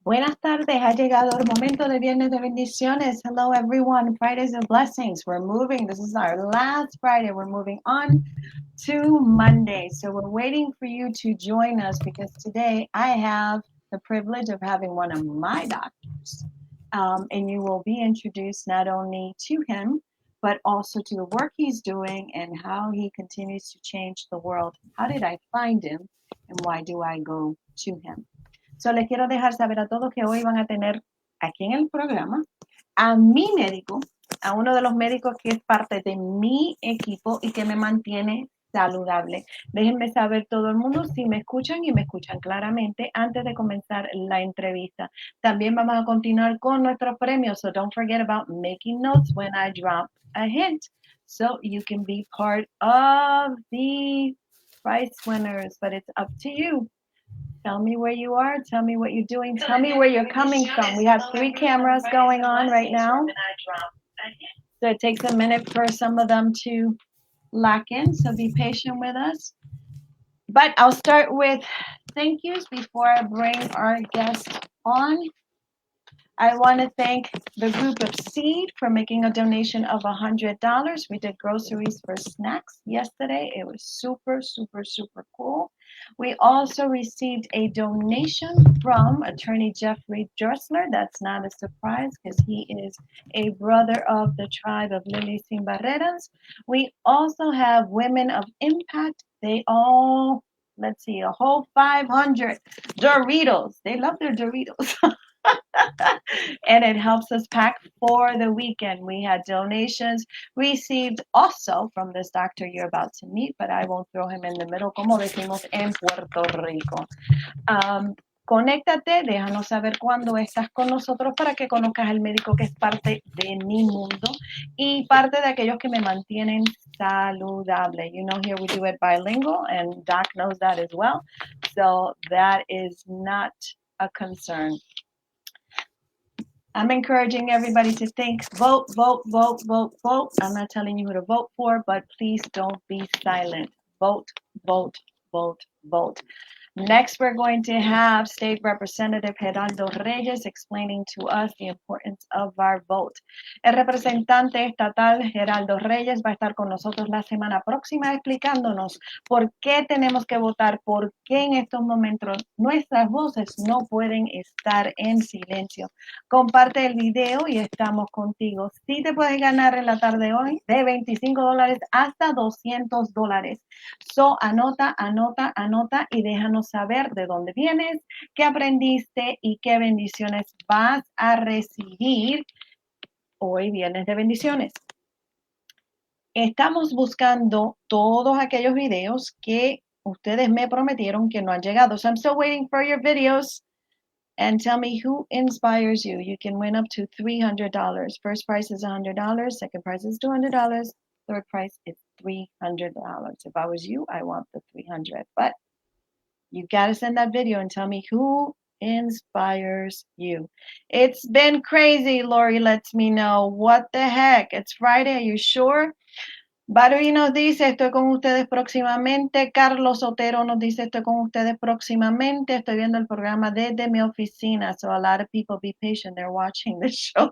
Buenas tardes, ha llegado el momento de Viernes de Bendiciones. Hello everyone, Fridays of Blessings. We're moving, this is our last Friday. We're moving on to Monday. So we're waiting for you to join us because today I have the privilege of having one of my doctors. And you will be introduced not only to him, but also to the work he's doing and how he continues to change the world. How did I find him and why do I go to him? So les quiero dejar saber a todos que hoy van a tener aquí en el programa a mi médico, a uno de los médicos que es parte de mi equipo y que me mantiene saludable. Déjenme saber todo el mundo si me escuchan y me escuchan claramente antes de comenzar la entrevista. También vamos a continuar con nuestros premios, so don't forget about making notes when I drop a hint, so you can be part of the prize winners, but it's up to you. Tell me where you are. Tell me what you're doing. Tell me where you're coming from. We have 3 cameras going on right now. So it takes a minute for some of them to lock in. So be patient with us. But I'll start with thank yous before I bring our guest on. I want to thank the group of Seed for making a donation of $100. We did groceries for snacks yesterday. It was super, super, super cool. We also received a donation from attorney Jeffrey Dressler. That's not a surprise because he is a brother of the tribe of Lily Sin Barreras. We also have Women of Impact. They all, let's see, a whole 500 Doritos. They love their Doritos. And it helps us pack for the weekend. We had donations received also from this doctor you're about to meet, but I won't throw him in the middle, como decimos en Puerto Rico. Conéctate, déjanos saber cuándo estás con nosotros para que conozcas al médico que es parte de mi mundo y parte de aquellos que me mantienen saludable. You know, here we do it bilingual, and Doc knows that as well. So that is not a concern. I'm encouraging everybody to think, vote, vote, vote, vote, vote. I'm not telling you who to vote for, but please don't be silent. Vote, vote, vote, vote. Next, we're going to have State Representative Geraldo Reyes explaining to us the importance of our vote. El representante estatal Geraldo Reyes va a estar con nosotros la semana próxima explicándonos por qué tenemos que votar, por qué en estos momentos nuestras voces no pueden estar en silencio. Comparte el video y estamos contigo. Sí te puedes ganar en la tarde hoy de $25 hasta $200. So, anota, anota, anota y déjanos saber de dónde vienes, qué aprendiste y qué bendiciones vas a recibir hoy, Viernes de Bendiciones. Estamos buscando todos aquellos videos que ustedes me prometieron que no han llegado. So I'm still waiting for your videos. And tell me who inspires you. You can win up to $300. First prize is $100. Second prize is $200. Third prize is $300. If I was you, I want the $300. But you got to send that video and tell me who inspires you. It's been crazy, Lori lets me know. What the heck? It's Friday, are you sure? Barry nos dice, estoy con ustedes próximamente. Carlos Otero nos dice, estoy con ustedes próximamente. Estoy viendo el programa desde mi oficina. So a lot of people be patient. They're watching the show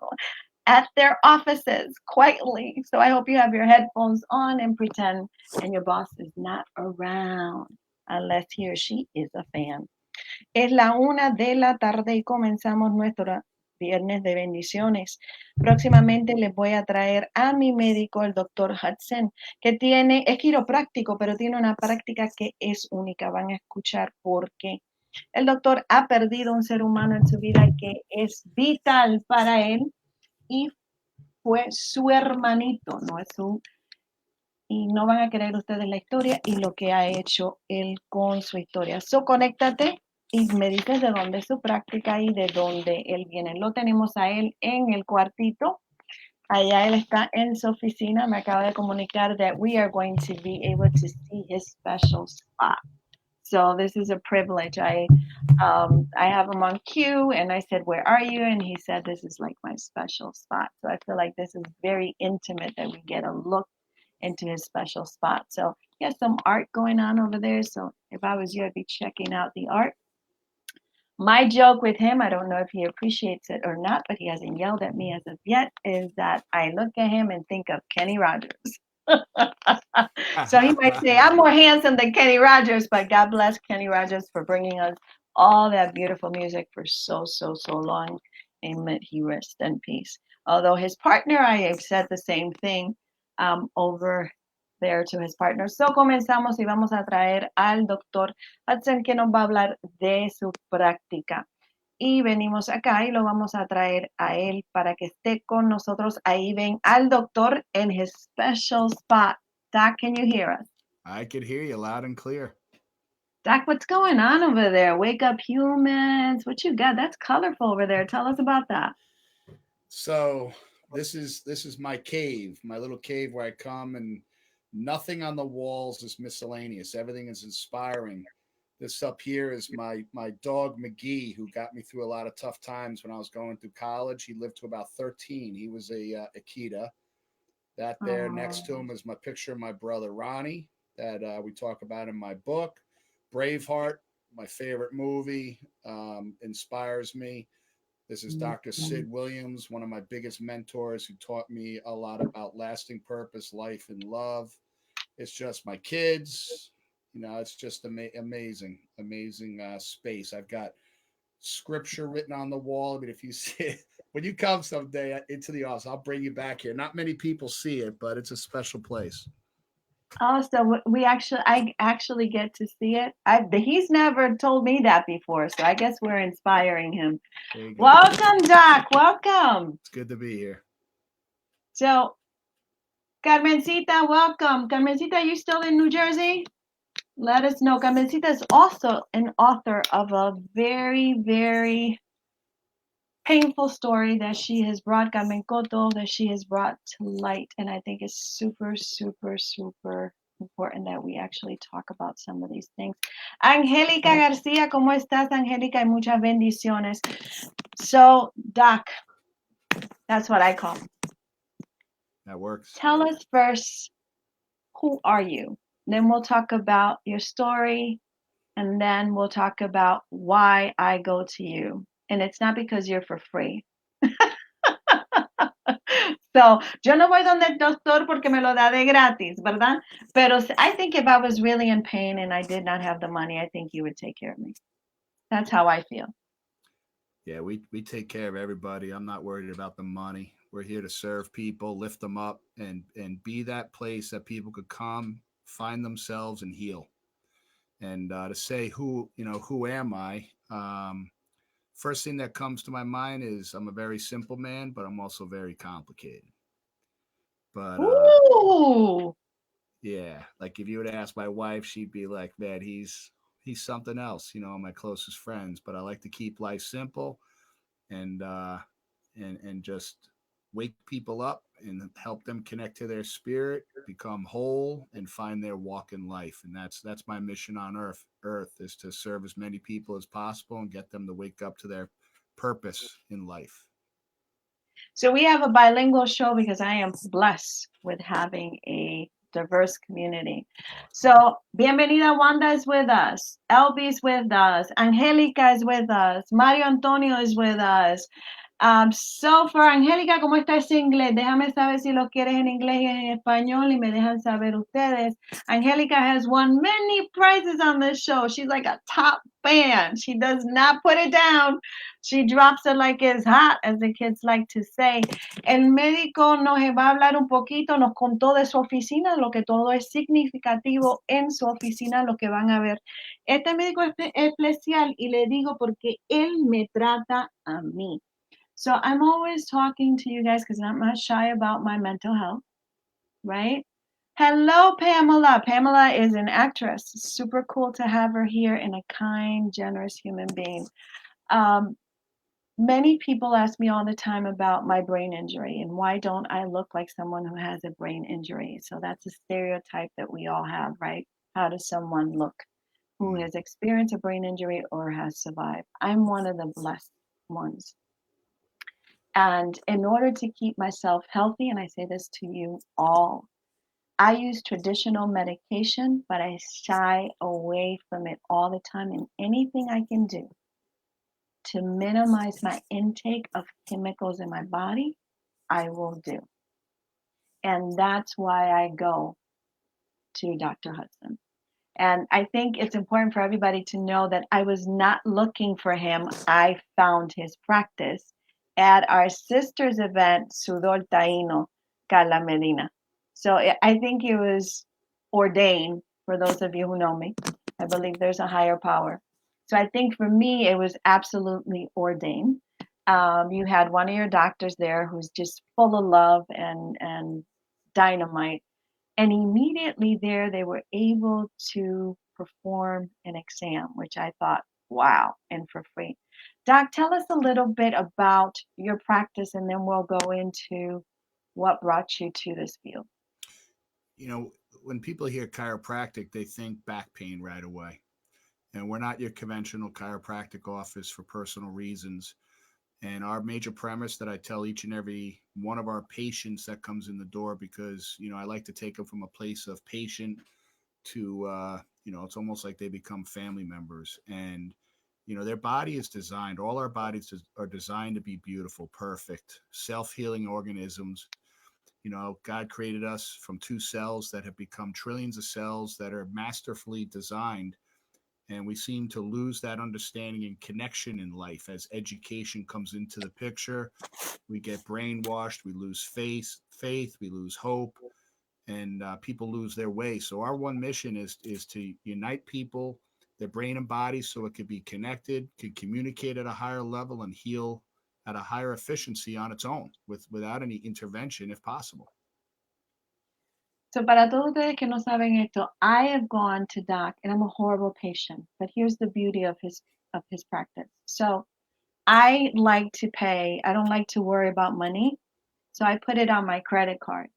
at their offices quietly. So I hope you have your headphones on and pretend and your boss is not around unless he or she is a fan. Es la 1 de la tarde y comenzamos nuestro Viernes de Bendiciones. Próximamente les voy a traer a mi médico, el doctor Judson, que es quiropráctico, pero tiene una práctica que es única. Van a escuchar por qué. El doctor ha perdido un ser humano en su vida que es vital para él y fue su hermanito, no es su... Y no van a creer ustedes la historia y lo que ha hecho él con su historia. So, conéctate y me dices de dónde es su práctica y de dónde él viene. Lo tenemos a él en el cuartito. Allá él está en su oficina. Me acaba de comunicar that we are going to be able to see his special spot. So this is a privilege. I have him on cue and I said, where are you? And he said, this is like my special spot. So I feel like this is very intimate that we get a look into his special spot. So he has some art going on over there. So if I was you, I'd be checking out the art. My joke with him, I don't know if he appreciates it or not, but he hasn't yelled at me as of yet, is that I look at him and think of Kenny Rogers. So he might say, I'm more handsome than Kenny Rogers, but God bless Kenny Rogers for bringing us all that beautiful music for so long. And may he rest in peace. Although his partner, I have said the same thing over there to his partner. So comenzamos y vamos a traer al doctor Hudson que nos va a hablar de su práctica. Y venimos acá y lo vamos a traer a él para que esté con nosotros. Ahí ven al doctor in his special spot. Doc, can you hear us? I could hear you loud and clear. Doc, what's going on over there? Wake up humans. What you got? That's colorful over there. Tell us about that. So this is my cave, my little cave where I come, and nothing on the walls is miscellaneous. Everything is inspiring. This up here is my dog McGee, who got me through a lot of tough times when I was going through college. He lived to about 13. He was a Akita. That there Oh, next to him is my picture of my brother Ronnie that we talk about in my book. Braveheart, my favorite movie, inspires me. This is Dr. Sid Williams, one of my biggest mentors who taught me a lot about lasting purpose, life, and love. It's just my kids. It's just amazing space. I've got scripture written on the wall. I mean, if you see it, when you come someday into the office, I'll bring you back here. Not many people see it, but it's a special place. oh, so I actually get to see it. He's never told me that before, so I guess we're inspiring him. There you go. Welcome, Doc. Welcome. It's good to be here. So, Carmencita, welcome. Carmencita, you still in New Jersey? Let us know. Carmencita is also an author of a very painful story that she has brought, Carmen Cotto, that she has brought to light. And I think it's super important that we actually talk about some of these things. Angélica García, ¿cómo estás, Angélica? Y muchas bendiciones. So, Doc, that's what I call. That works. Tell us first, who are you? Then we'll talk about your story, and then we'll talk about why I go to you. And it's not because you're for free. So, yo no voy donde el doctor porque me lo da de gratis, ¿verdad? Pero I think if I was really in pain and I did not have the money, I think you would take care of me. That's how I feel. Yeah, we take care of everybody. I'm not worried about the money. We're here to serve people, lift them up, and be that place that people could come, find themselves, and heal. And to say who am I? First thing that comes to my mind is I'm a very simple man, but I'm also very complicated. But Ooh. yeah, like if you would ask my wife, she'd be like, "Man, he's something else." My closest friends. But I like to keep life simple and and just wake people up and help them connect to their spirit, become whole, and find their walk in life. And that's my mission on earth. Earth is to serve as many people as possible and get them to wake up to their purpose in life. So we have a bilingual show because I am blessed with having a diverse community. Awesome. So, bienvenida Wanda is with us, Elby is with us, Angélica is with us, Mario Antonio is with us. So for Angélica, ¿cómo está ese inglés? Déjame saber si lo quieres en inglés y en español y me dejan saber ustedes. Angélica has won many prizes on this show. She's like a top fan. She does not put it down. She drops it like it's hot, as the kids like to say. El médico nos va a hablar un poquito, nos contó de su oficina, lo que todo es significativo en su oficina, lo que van a ver. Este médico es especial y le digo porque él me trata a mí. So I'm always talking to you guys because I'm not shy about my mental health, right? Hello, Pamela. Pamela is an actress. Super cool to have her here and a kind, generous human being. Many people ask me all the time about my brain injury and why don't I look like someone who has a brain injury? So that's a stereotype that we all have, right? How does someone look who has experienced a brain injury or has survived? I'm one of the blessed ones. And in order to keep myself healthy, and I say this to you all, I use traditional medication, but I shy away from it all the time. And anything I can do to minimize my intake of chemicals in my body, I will do. And that's why I go to Dr. Hudson. And I think it's important for everybody to know that I was not looking for him. I found his practice at our sister's event, Sudor Taino, Carla Medina. So I think it was ordained, for those of you who know me. I believe there's a higher power. So I think for me, it was absolutely ordained. You had one of your doctors there who's just full of love and dynamite. And immediately there, they were able to perform an exam, which I thought, wow, and for free. Doc, tell us a little bit about your practice, and then we'll go into what brought you to this field. You know, when people hear chiropractic, they think back pain right away. And we're not your conventional chiropractic office for personal reasons. And our major premise that I tell each and every one of our patients that comes in the door, because, you know, I like to take them from a place of patient to, it's almost like they become family members. And, their body is designed, all our bodies are designed to be beautiful, perfect, self-healing organisms. God created us from two cells that have become trillions of cells that are masterfully designed, and we seem to lose that understanding and connection in life as education comes into the picture. We get brainwashed, we lose faith, we lose hope, and people lose their way. So our one mission is to unite people, their brain and body, so it could be connected, could communicate at a higher level, and heal at a higher efficiency on its own, without any intervention, if possible. So, para todos ustedes que no saben esto, I have gone to Doc, and I'm a horrible patient. But here's the beauty of his practice. So, I like to pay. I don't like to worry about money, so I put it on my credit card.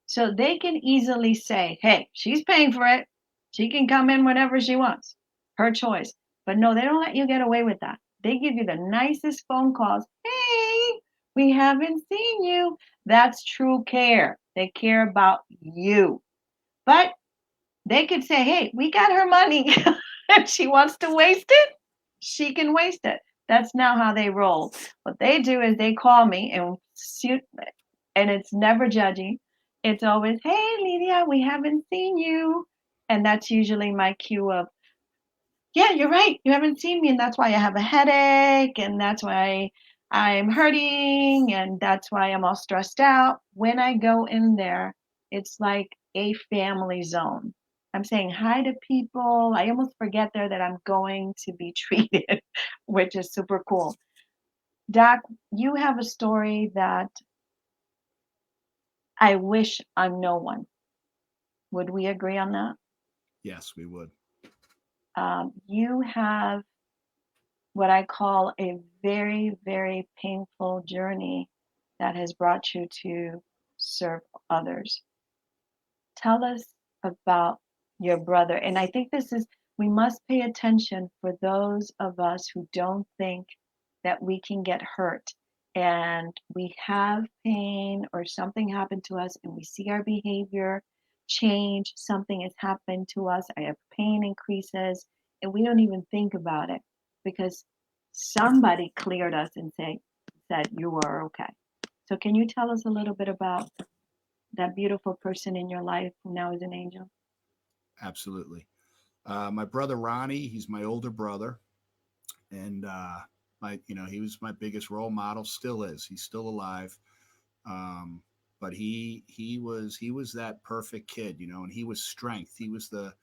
So they can easily say, "Hey, she's paying for it. She can come in whenever she wants. Her choice." But no, they don't let you get away with that. They give you the nicest phone calls. "Hey, we haven't seen you." That's true care. They care about you. But they could say, "Hey, we got her money. If she wants to waste it, she can waste it." That's now how they roll. What they do is they call me and it's never judgy. It's always, "Hey, Lydia, we haven't seen you." And that's usually my cue of, "Yeah, you're right. You haven't seen me. And that's why I have a headache. And that's why I'm hurting. And that's why I'm all stressed out." When I go in there, it's like a family zone. I'm saying hi to people. I almost forget there that I'm going to be treated, which is super cool. Doc, you have a story that I wish on no one. Would we agree on that? Yes, we would. You have what I call a very, very painful journey that has brought you to serve others. Tell us about your brother. And I think we must pay attention for those of us who don't think that we can get hurt and we have pain or something happened to us and we see our behavior change, something has happened to us, our pain increases, and we don't even think about it because somebody cleared us and said you were okay. So can you tell us a little bit about that beautiful person in your life who now is an angel? Absolutely. My brother Ronnie, he's my older brother, and he was my biggest role model. Still is. He's still alive. Um, but he was that perfect kid, and he was strength. He was the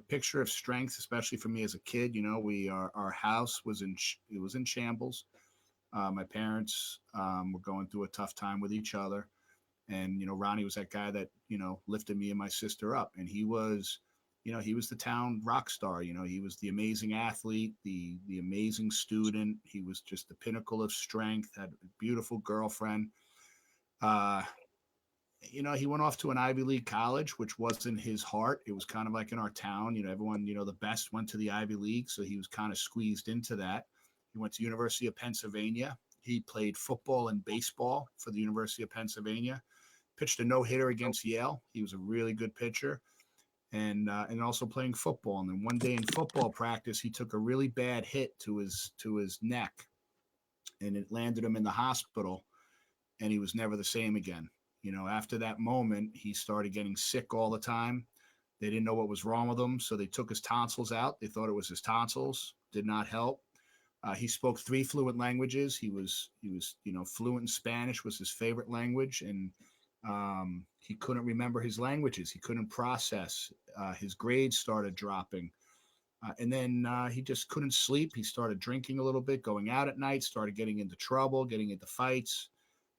picture of strength, especially for me as a kid. Our house was it was in shambles. My parents were going through a tough time with each other, and Ronnie was that guy that lifted me and my sister up, and he was the town rock star. He was the amazing athlete, the amazing student. He was just the pinnacle of strength. Had a beautiful girlfriend. uh he went off to an Ivy League college, which wasn't his heart. It was kind of like in our town, everyone, the best went to the Ivy League, so he was kind of squeezed into that. He went to University of Pennsylvania. He played football and baseball for the University of Pennsylvania. Pitched a no-hitter against Yale. He was a really good pitcher, and also playing football. And then one day in football practice, he took a really bad hit to his neck, and it landed him in the hospital, and he was never the same again. After that moment, he started getting sick all the time. They didn't know what was wrong with him, so they took his tonsils out. They thought it was his tonsils. Did not help. He spoke 3 fluent languages. He was fluent in Spanish was his favorite language, and he couldn't remember his languages. He couldn't process. His grades started dropping, and then he just couldn't sleep. He started drinking a little bit, going out at night, started getting into trouble, getting into fights.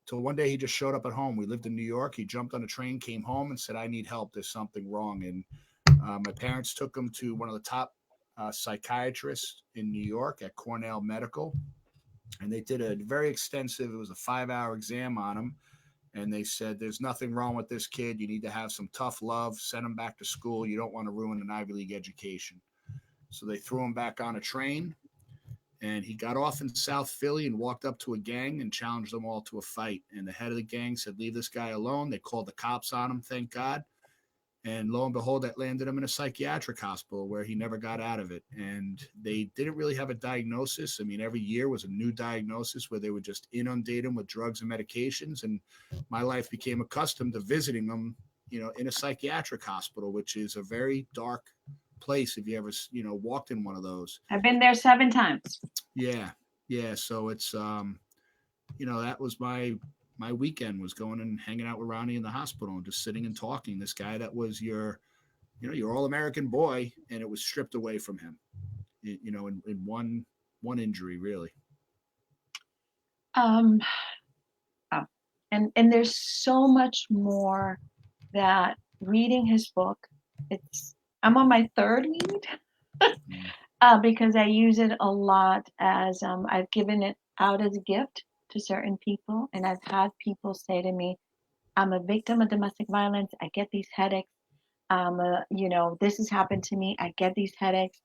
Till one day he just showed up at home. We lived in New York. He jumped on a train, came home, and said, "I need help. There's something wrong." And my parents took him to one of the top psychiatrists in New York at Cornell Medical, and they did a very extensive. It was a 5-hour exam on him, and they said, "There's nothing wrong with this kid. You need to have some tough love. Send him back to school. You don't want to ruin an Ivy League education." So they threw him back on a train, and he got off in South Philly and walked up to a gang and challenged them all to a fight. And the head of the gang said, "Leave this guy alone." They called the cops on him, thank God. And lo and behold, that landed him in a psychiatric hospital where he never got out of it. And they didn't really have a diagnosis. I mean, every year was a new diagnosis where they would just inundate him with drugs and medications. And my life became accustomed to visiting him, in a psychiatric hospital, which is a very dark place if you ever, walked in one of those. I've been there 7 times. Yeah. Yeah. So it's, that was my weekend, was going and hanging out with Ronnie in the hospital and just sitting and talking. This guy that was your all-American boy, and it was stripped away from him, in one injury, really. Um, oh, and there's so much more that reading his book. I'm on my 3rd read because I use it a lot as I've given it out as a gift to certain people, and I've had people say to me, "I'm a victim of domestic violence. I get these headaches. This has happened to me. I get these headaches.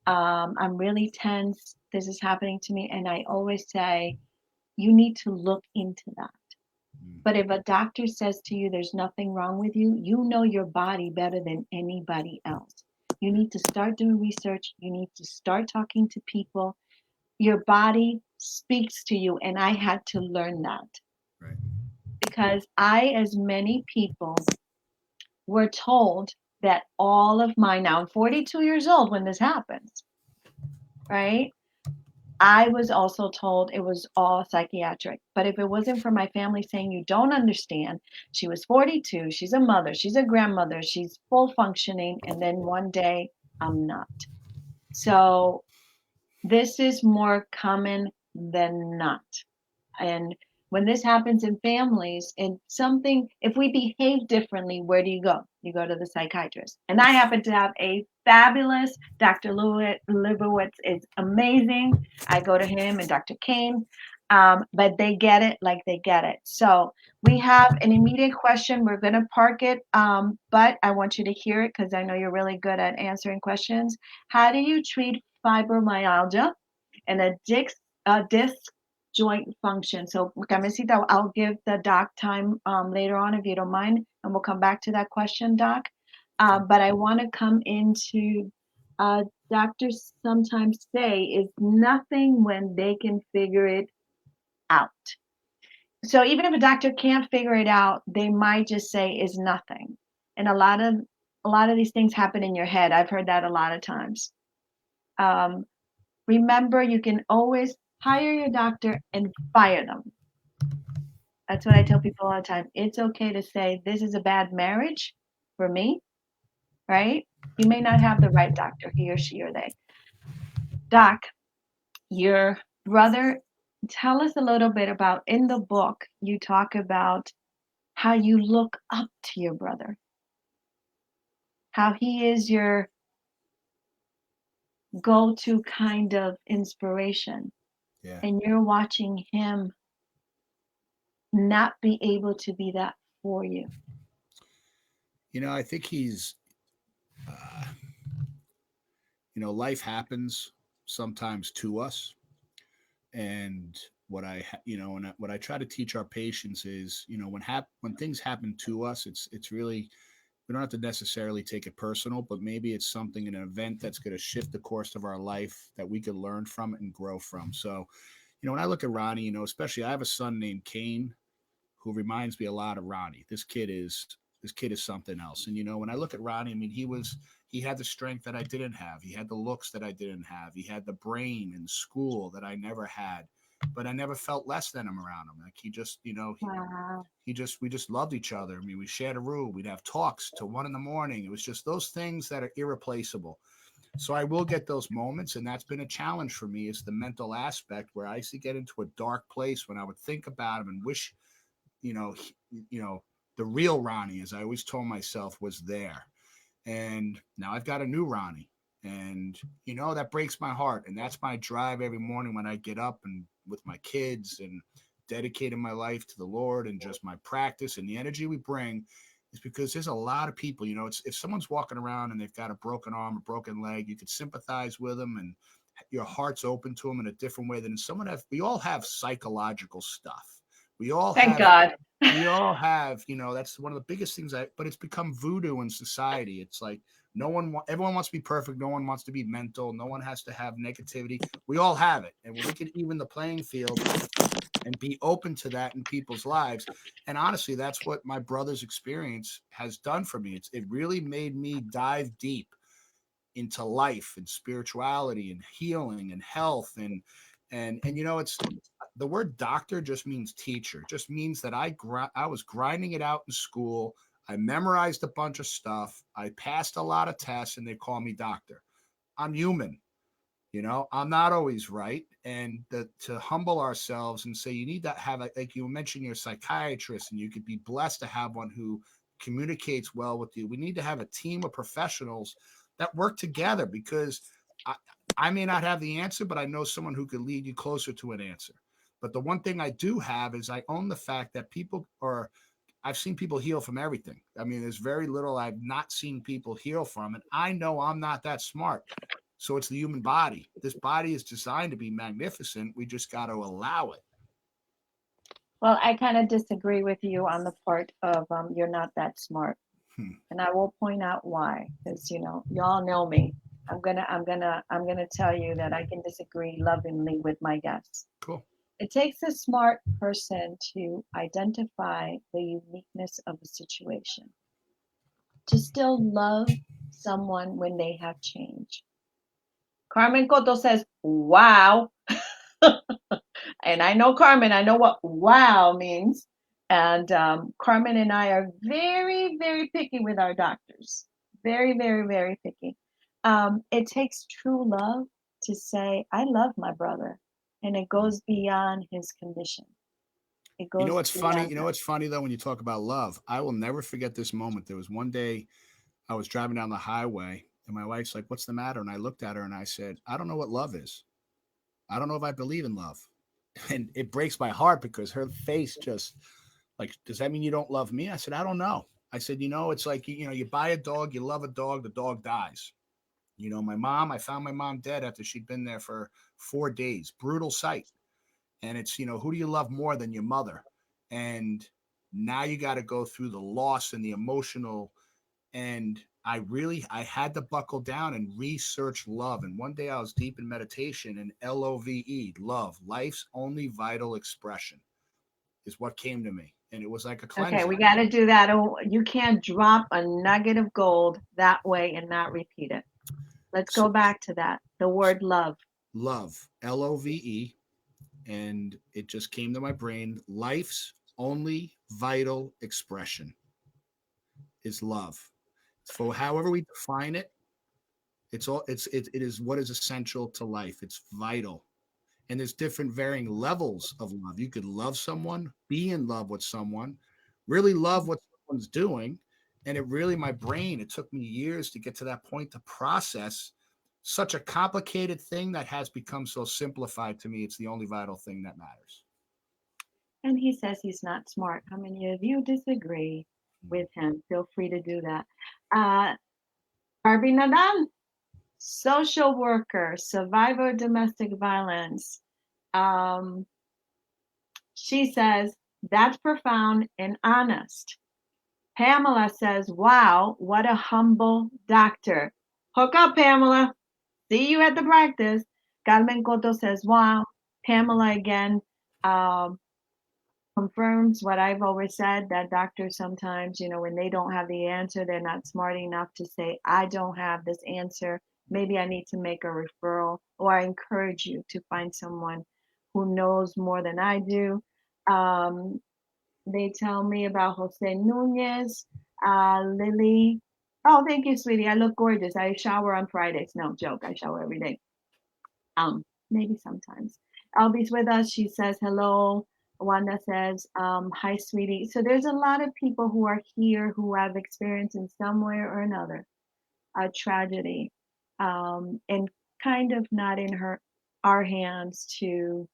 I'm really tense. This is happening to me." And I always say, you need to look into that. But if a doctor says to you, there's nothing wrong with you, you know your body better than anybody else. You need to start doing research. You need to start talking to people. Your body speaks to you. And I had to learn that. Right. Because as many people, were told that now I'm 42 years old when this happens, right? I was also told it was all psychiatric. But if it wasn't for my family saying, "You don't understand, she was 42, she's a mother, she's a grandmother, she's full functioning," and then one day I'm not. So this is more common than not. And when this happens in families, if we behave differently, where do you go? You go to the psychiatrist. And I happen to have a fabulous Dr. Leibowitz is amazing. I go to him and Dr. Kane, but they get it like they get it. So we have an immediate question. We're going to park it, but I want you to hear it because I know you're really good at answering questions. How do you treat fibromyalgia and a disc joint function? So, Carmencita, I'll give the doc time later on if you don't mind, and we'll come back to that question, doc. But I want to come into doctors sometimes say is nothing when they can figure it out. So even if a doctor can't figure it out, they might just say is nothing. And a lot of these things happen in your head. I've heard that a lot of times. Remember, you can always hire your doctor and fire them. That's what I tell people all the time. It's okay to say, this is a bad marriage for me, right? You may not have the right doctor, he or she or they. Doc, your brother, tell us a little bit about, in the book, you talk about how you look up to your brother, how he is your go-to kind of inspiration. Yeah. And you're watching him not be able to be that for you. I think he's, life happens sometimes to us. And what I try to teach our patients is, when things happen to us, it's really, we don't have to necessarily take it personal, but maybe it's something, an event that's going to shift the course of our life that we could learn from it and grow from. So, when I look at Ronnie, especially I have a son named Kane who reminds me a lot of Ronnie. This kid is something else. And when I look at Ronnie, I mean, he had the strength that I didn't have. He had the looks that I didn't have. He had the brain in school that I never had. But I never felt less than him around him. Like he just, Wow. we just loved each other. I mean, we shared a room. We'd have talks till 1 a.m. It was just those things that are irreplaceable. So I will get those moments, and that's been a challenge for me is the mental aspect where I used to get into a dark place when I would think about him and wish, you know, the real Ronnie, as I always told myself, was there. And now I've got a new Ronnie, and that breaks my heart, and that's my drive every morning when I get up and with my kids and dedicating my life to the Lord and just my practice and the energy we bring is because there's a lot of people, it's if someone's walking around and they've got a broken arm, a broken leg, you could sympathize with them and your heart's open to them in a different way than someone have. We all have psychological stuff. We all Thank have God. that's one of the biggest things but it's become voodoo in society. It's like everyone wants to be perfect. No one wants to be mental. No one has to have negativity. We all have it. And when we can even the playing field and be open to that in people's lives. And honestly, that's what my brother's experience has done for me. It really made me dive deep into life and spirituality and healing and health and it's the word doctor just means teacher. It just means that I was grinding it out in school. I memorized a bunch of stuff. I passed a lot of tests and they call me doctor. I'm human. I'm not always right. And to humble ourselves and say, you need to have, like you mentioned, your psychiatrist, and you could be blessed to have one who communicates well with you. We need to have a team of professionals that work together because I may not have the answer, but I know someone who could lead you closer to an answer. But the one thing I do have is I own the fact that I've seen people heal from everything. I mean, there's very little I've not seen people heal from. And I know I'm not that smart. So it's the human body. This body is designed to be magnificent. We just got to allow it. Well, I kind of disagree with you on the part of you're not that smart. And I will point out why, because y'all know me. I'm gonna tell you that I can disagree lovingly with my guests. Cool. It takes a smart person to identify the uniqueness of a situation, to still love someone when they have changed. Carmen Cotto says, wow. And I know Carmen, I know what wow means. And Carmen and I are very, very picky with our doctors. Very, very, very picky. It takes true love to say, I love my brother. And it goes beyond his condition. It goes What's funny? beyond What's funny though, when you talk about love, I will never forget this moment. There was one day I was driving down the highway and my wife's like, "What's the matter?" And I looked at her and I said, "I don't know what love is. I don't know if I believe in love." And it breaks my heart because her face just like, "Does that mean you don't love me?" I said, "I don't know." I said, it's like, you buy a dog, you love a dog, the dog dies. I found my mom dead after she'd been there for 4 days. Brutal sight. And it's, who do you love more than your mother? And now you got to go through the loss and the emotional. And I had to buckle down and research love. And one day I was deep in meditation, and LOVE, love, life's only vital expression, is what came to me. And it was like a Okay, cleansing. we got to do that. You can't drop a nugget of gold that way and not repeat it. Let's go back to that. The word love. Love, LOVE. And it just came to my brain. Life's only vital expression is love. For however we define it, it is what is essential to life. It's vital. And there's different varying levels of love. You could love someone, be in love with someone, really love what someone's doing. And it took me years to get to that point to process such a complicated thing that has become so simplified to me. It's the only vital thing that matters. And he says he's not smart. How many of you disagree with him? Feel free to do that. Barbie Nadal, social worker, survivor of domestic violence. She says, that's profound and honest. Pamela says, wow, what a humble doctor. Hook up, Pamela. See you at the practice. Carmen Cotto says, wow, Pamela again confirms what I've always said, that doctors sometimes, when they don't have the answer, they're not smart enough to say, I don't have this answer. Maybe I need to make a referral, or I encourage you to find someone who knows more than I do. They tell me about Jose Nunez, Lily. Oh, thank you, sweetie. I look gorgeous. I shower on Fridays. No joke. I shower every day. Maybe sometimes. Albie's with us. She says hello. Wanda says, hi, sweetie. So there's a lot of people who are here who have experienced in some way or another a tragedy, and kind of not in our hands to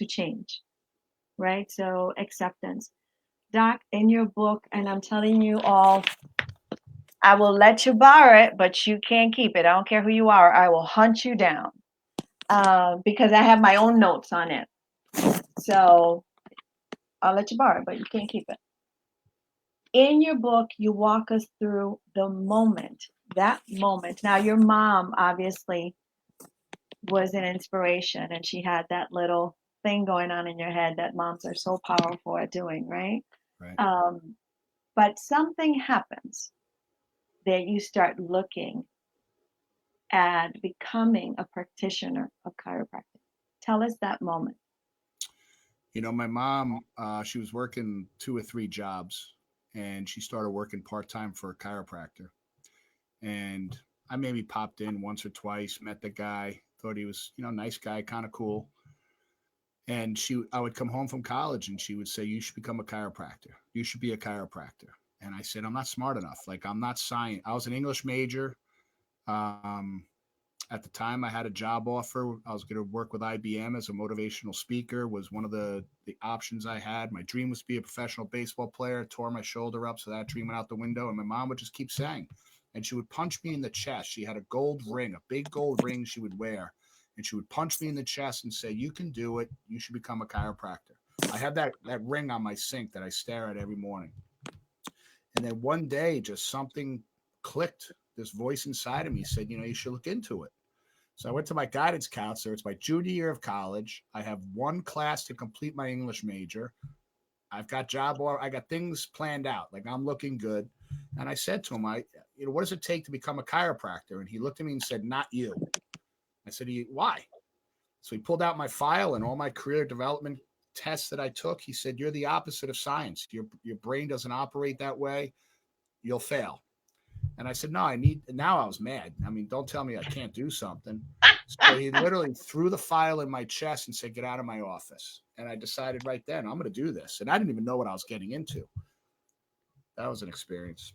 change, right? So acceptance. Doc, in your book, and I'm telling you all, I will let you borrow it, but you can't keep it. I don't care who you are. I will hunt you down. Because I have my own notes on it. So I'll let you borrow it, but you can't keep it. In your book, you walk us through the moment, that moment. Now, your mom obviously was an inspiration, and she had that little thing going on in your head that moms are so powerful at doing, right? Right. But something happens that you start looking at becoming a practitioner of chiropractic. Tell us that moment. My mom, she was working 2 or 3 jobs, and she started working part-time for a chiropractor. And I maybe popped in once or twice, met the guy, thought he was, nice guy, kind of cool. And I would come home from college and she would say, you should become a chiropractor. You should be a chiropractor. And I said, I'm not smart enough. Like, I'm not science. I was an English major. Um, at the time, I had a job offer. I was going to work with IBM as a motivational speaker, was one of the options I had. My dream was to be a professional baseball player. Tore my shoulder up, so that dream went out the window. And my mom would just keep saying, and she would punch me in the chest. She had a gold ring, a big gold ring she would wear. And she would punch me in the chest and say, you can do it. You should become a chiropractor. I have that ring on my sink that I stare at every morning. And then one day, just something clicked. This voice inside of me said, you should look into it. So I went to my guidance counselor. It's my junior year of college. I have one class to complete my English major. I've got I got things planned out. Like, I'm looking good. And I said to him, what does it take to become a chiropractor? And he looked at me and said, not you. I said, why? So he pulled out my file and all my career development tests that I took. He said, you're the opposite of science. Your brain doesn't operate that way. You'll fail. And I said, no, now I was mad. I mean, don't tell me I can't do something. So he literally threw the file in my chest and said, get out of my office. And I decided right then, I'm going to do this. And I didn't even know what I was getting into. That was an experience.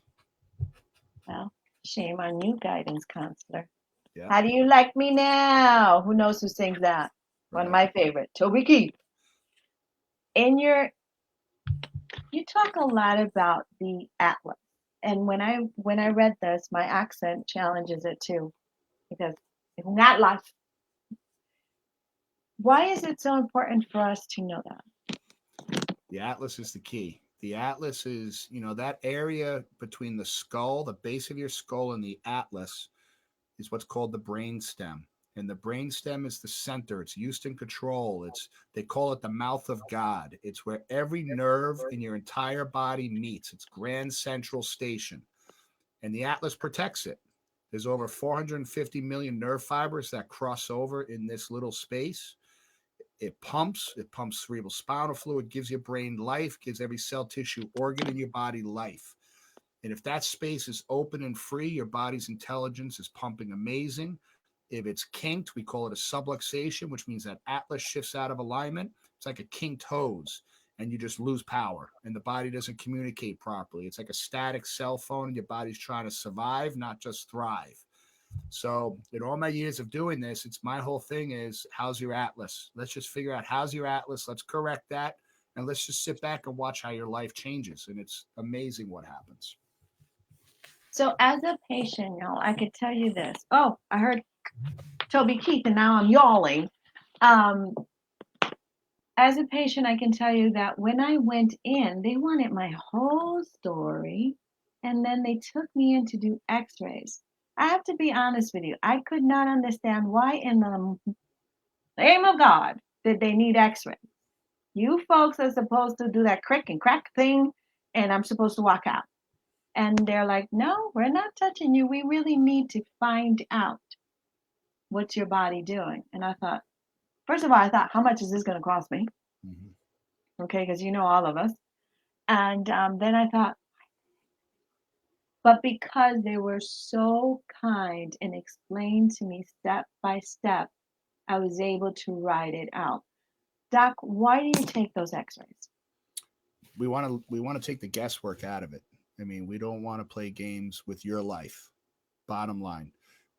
Well, shame on you, guidance counselor. Yeah. How do you like me now? Who knows who sings that? One of my favorite, Toby Keith. You talk a lot about the atlas. And when I read this, my accent challenges it too, because it's an atlas. Why is it so important for us to know that? The atlas is the key. The atlas is, that area between the skull, the base of your skull, and the atlas is what's called the brain stem. And the brain stem is the center. It's Houston control. They call it the mouth of God. It's where every nerve in your entire body meets. It's Grand Central Station. And the atlas protects it. There's over 450 million nerve fibers that cross over in this little space. It pumps cerebral spinal fluid, gives your brain life, gives every cell, tissue, organ in your body life. And if that space is open and free, your body's intelligence is pumping amazing. If it's kinked, we call it a subluxation, which means that atlas shifts out of alignment. It's like a kinked hose, and you just lose power, and the body doesn't communicate properly. It's like a static cell phone, and your body's trying to survive, not just thrive. So in all my years of doing this, my whole thing is, how's your atlas? Let's just figure out how's your atlas. Let's correct that. And let's just sit back and watch how your life changes. And it's amazing what happens. So as a patient, I could tell you this. Oh, I heard Toby Keith, and now I'm yawling. As a patient, I can tell you that when I went in, they wanted my whole story, and then they took me in to do x-rays. I have to be honest with you. I could not understand why in the name of God did they need x-ray? You folks are supposed to do that crick and crack thing, and I'm supposed to walk out. And they're like, no, we're not touching you. We really need to find out what's your body doing. And I thought, first of all, I thought, how much is this going to cost me? Mm-hmm. Okay, because you know all of us. And then I thought, but because they were so kind and explained to me step by step, I was able to write it out. Doc, why do you take those x-rays? We want to take the guesswork out of it. I mean, we don't want to play games with your life. Bottom line,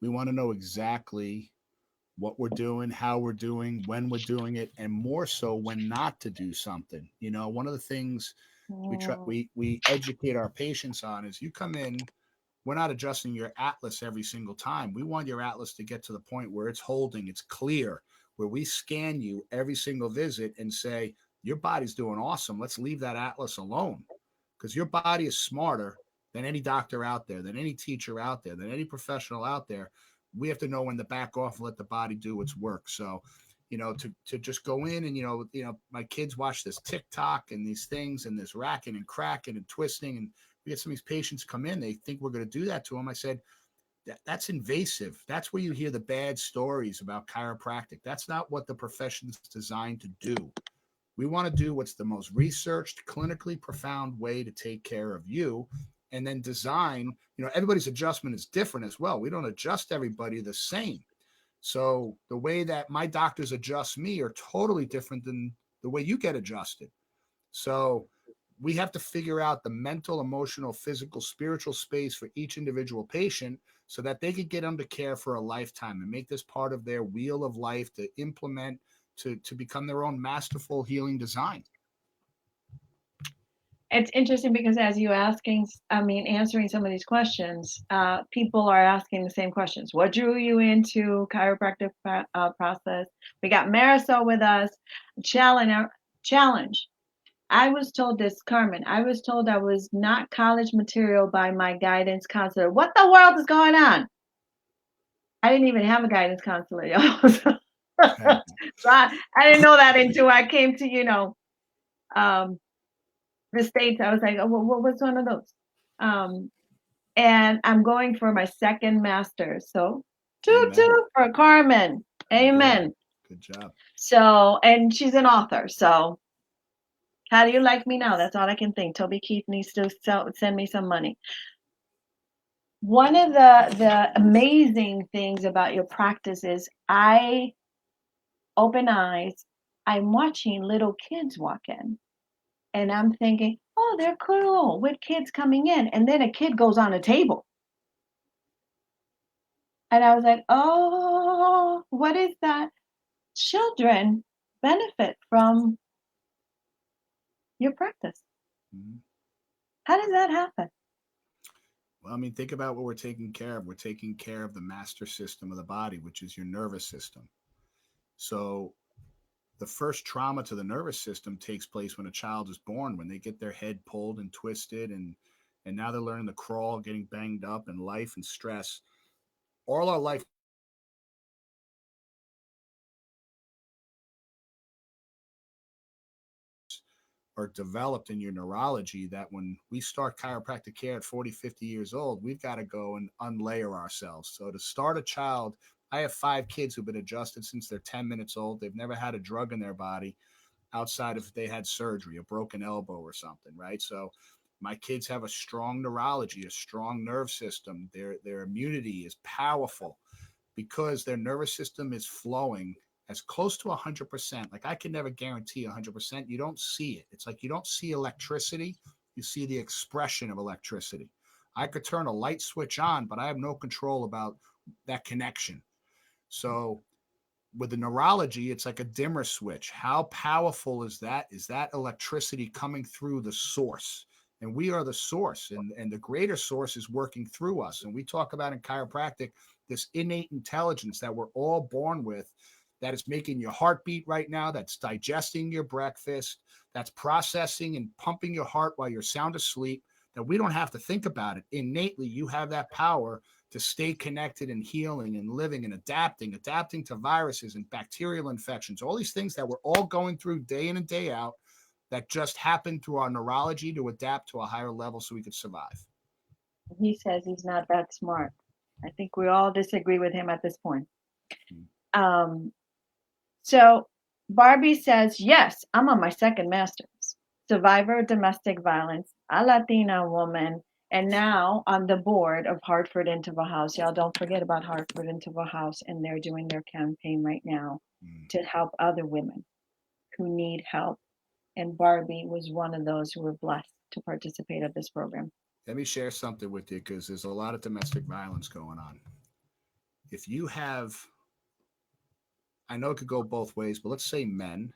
we want to know exactly what we're doing, how we're doing, when we're doing it, and more so when not to do something. You know, one of the things we educate our patients on is you come in, we're not adjusting your atlas every single time. We want your atlas to get to the point where it's holding, it's clear, where we scan you every single visit and say, your body's doing awesome. Let's leave that atlas alone, because your body is smarter than any doctor out there, than any teacher out there, than any professional out there. We have to know when to back off and let the body do its work. So, you know, to just go in and, you know, my kids watch this TikTok and these things and this racking and cracking and twisting, and we get some of these patients come in, they think we're going to do that to them. I said, that's invasive. That's where you hear the bad stories about chiropractic. That's not what the profession's designed to do. We want to do what's the most researched, clinically profound way to take care of you, and then design, you know, everybody's adjustment is different as well. We don't adjust everybody the same. So the way that my doctors adjust me are totally different than the way you get adjusted. So we have to figure out the mental, emotional, physical, spiritual space for each individual patient so that they could get under care for a lifetime and make this part of their wheel of life to implement to become their own masterful healing design. It's interesting because as you answering some of these questions, people are asking the same questions. What drew you into chiropractic process? We got Marisol with us. Challenge. I was told this, Carmen. I was told I was not college material by my guidance counselor. What the world is going on? I didn't even have a guidance counselor, y'all. So I didn't know that until I came to, the States. I was like, oh, what was one of those? And I'm going for my second master's. So, toot for Carmen. Amen. Good job. So, and she's an author. So, how do you like me now? That's all I can think. Toby Keith needs to send me some money. One of the amazing things about your practice is open eyes, I'm watching little kids walk in. And I'm thinking, oh, they're cool with kids coming in. And then a kid goes on a table. And I was like, oh, what is that? Children benefit from your practice. Mm-hmm. How does that happen? Well, I mean, think about what we're taking care of. We're taking care of the master system of the body, which is your nervous system. So the first trauma to the nervous system takes place when a child is born, when they get their head pulled and twisted, and now they're learning to crawl, getting banged up, and life and stress. All our life are developed in your neurology that when we start chiropractic care at 40, 50 years old, we've got to go and unlayer ourselves. So to start a child, I have 5 kids who've been adjusted since they're 10 minutes old. They've never had a drug in their body outside of if they had surgery, a broken elbow or something, right? So my kids have a strong neurology, a strong nerve system. Their immunity is powerful because their nervous system is flowing as close to 100%. Like I can never guarantee 100%. You don't see it. It's like you don't see electricity. You see the expression of electricity. I could turn a light switch on, but I have no control about that connection. So with the neurology, it's like a dimmer switch. How powerful is that? Is that electricity coming through the source? And we are the source, and the greater source is working through us. And we talk about in chiropractic this innate intelligence that we're all born with, that is making your heart beat right now, that's digesting your breakfast, that's processing and pumping your heart while you're sound asleep, that we don't have to think about it. Innately, you have that power to stay connected and healing and living and adapting to viruses and bacterial infections, all these things that we're all going through day in and day out that just happened through our neurology to adapt to a higher level so we could survive. He says he's not that smart. I think we all disagree with him at this point. So Barbie says, yes, I'm on my second master's. Survivor of domestic violence, a Latina woman, and now on the board of Hartford Interval House. Y'all don't forget about Hartford Interval House, and they're doing their campaign right now to help other women who need help. And Barbie was one of those who were blessed to participate at this program. Let me share something with you because there's a lot of domestic violence going on. If you have, I know it could go both ways, but let's say men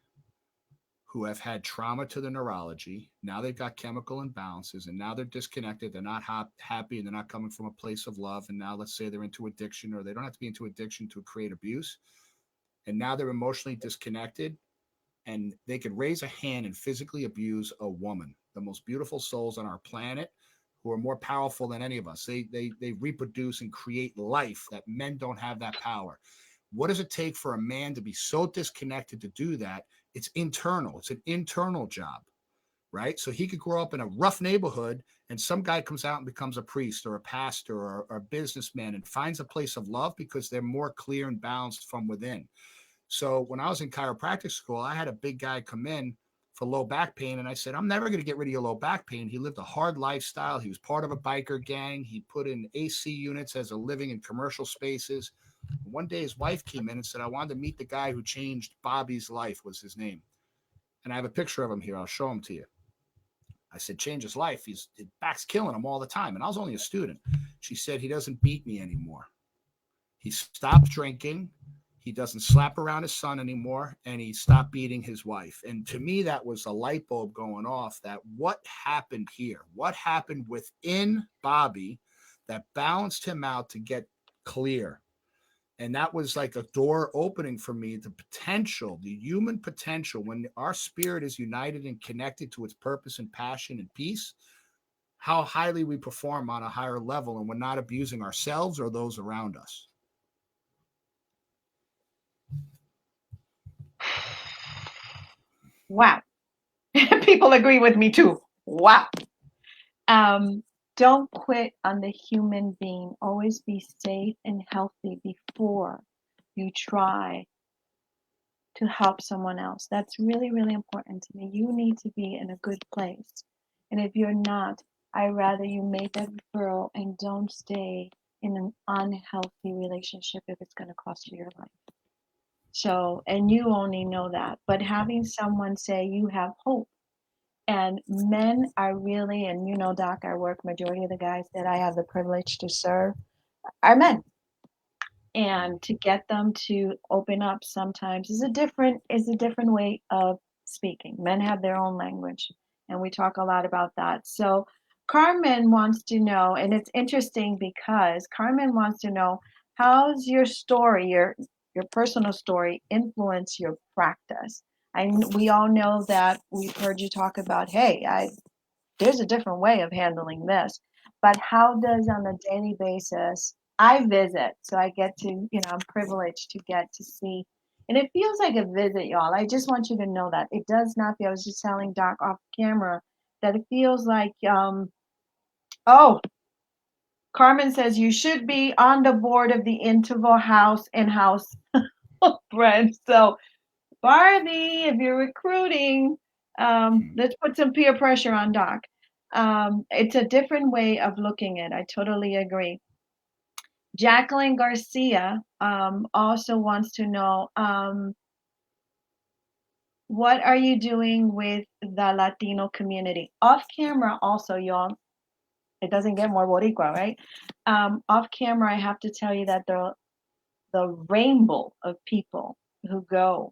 who have had trauma to the neurology, now they've got chemical imbalances and now they're disconnected, they're not happy, and they're not coming from a place of love. And now let's say they're into addiction, or they don't have to be into addiction to create abuse. And now they're emotionally disconnected, and they could raise a hand and physically abuse a woman, the most beautiful souls on our planet, who are more powerful than any of us. They reproduce and create life that men don't have that power. What does it take for a man to be so disconnected to do that? It's internal. It's an internal job, right? So he could grow up in a rough neighborhood and some guy comes out and becomes a priest or a pastor or a businessman and finds a place of love because they're more clear and balanced from within. So when I was in chiropractic school, I had a big guy come in for low back pain. And I said, I'm never going to get rid of your low back pain. He lived a hard lifestyle. He was part of a biker gang. He put in AC units as a living in commercial spaces. One day his wife came in and said, I wanted to meet the guy who changed Bobby's life, was his name. And I have a picture of him here. I'll show him to you. I said, change his life. His back's killing him all the time. And I was only a student. She said, he doesn't beat me anymore. He stopped drinking. He doesn't slap around his son anymore. And he stopped beating his wife. And to me, that was a light bulb going off that what happened here? What happened within Bobby that balanced him out to get clear? And that was like a door opening for me, the potential, the human potential, when our spirit is united and connected to its purpose and passion and peace, how highly we perform on a higher level, and we're not abusing ourselves or those around us. Wow. People agree with me too. Wow. Don't quit on the human being. Always be safe and healthy before you try to help someone else. That's really, really important to me. You need to be in a good place. And if you're not, I'd rather you make that referral and don't stay in an unhealthy relationship if it's going to cost you your life. So, and you only know that. But having someone say you have hope. And men are really, and you know, Doc, I work, majority of the guys that I have the privilege to serve are men. And to get them to open up sometimes is a different way of speaking. Men have their own language, and we talk a lot about that. So Carmen wants to know, and it's interesting because Carmen wants to know, how's your story, your personal story influence your practice? We all know that we've heard you talk about, hey, there's a different way of handling this. But how does on a daily basis, I visit, so I get to, I'm privileged to get to see. And it feels like a visit, y'all. I just want you to know that. It does not feel, I was just telling Doc off camera, that it feels like, Carmen says you should be on the board of the Interval House and House Brand. So Barbie, if you're recruiting, let's put some peer pressure on Doc. It's a different way of looking at it. I totally agree. Jacqueline Garcia also wants to know, what are you doing with the Latino community? Off camera also, y'all. It doesn't get more Boricua, right? Off camera, I have to tell you that the rainbow of people who go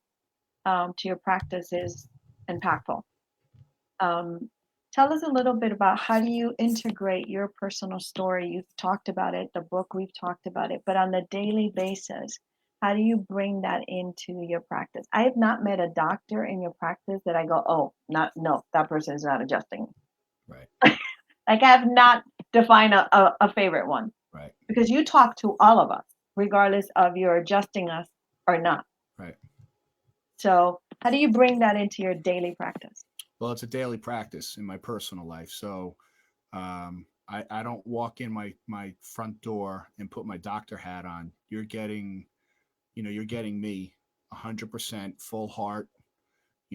to your practice is impactful. Tell us a little bit about how do you integrate your personal story? You've talked about it, the book, we've talked about it, but on the daily basis, how do you bring that into your practice? I have not met a doctor in your practice that I go, no, that person is not adjusting. Right. Like I have not defined a favorite one. Right. because you talk to all of us, regardless of you're adjusting us or not. Right. So how do you bring that into your daily practice? Well, it's a daily practice in my personal life. So I don't walk in my front door and put my doctor hat on. You're getting me 100% full heart.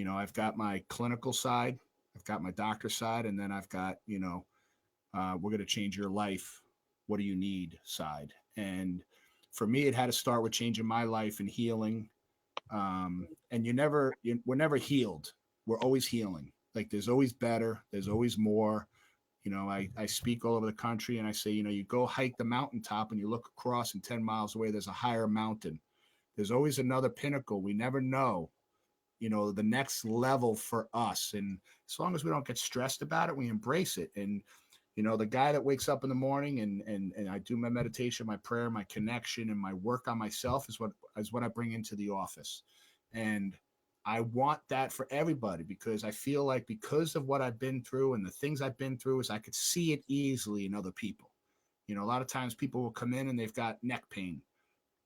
I've got my clinical side, I've got my doctor side, and then I've got, we're going to change your life. What do you need side? And for me, it had to start with changing my life and healing. And we're never healed. We're always healing. Like there's always better. There's always more. I speak all over the country and I say, you go hike the mountaintop and you look across and 10 miles away, there's a higher mountain. There's always another pinnacle. We never know, the next level for us. And as long as we don't get stressed about it, we embrace it. And, the guy that wakes up in the morning and I do my meditation, my prayer, my connection, and my work on myself is what I bring into the office. And I want that for everybody because I feel like because of what I've been through and the things I've been through is I could see it easily in other people. A lot of times people will come in and they've got neck pain.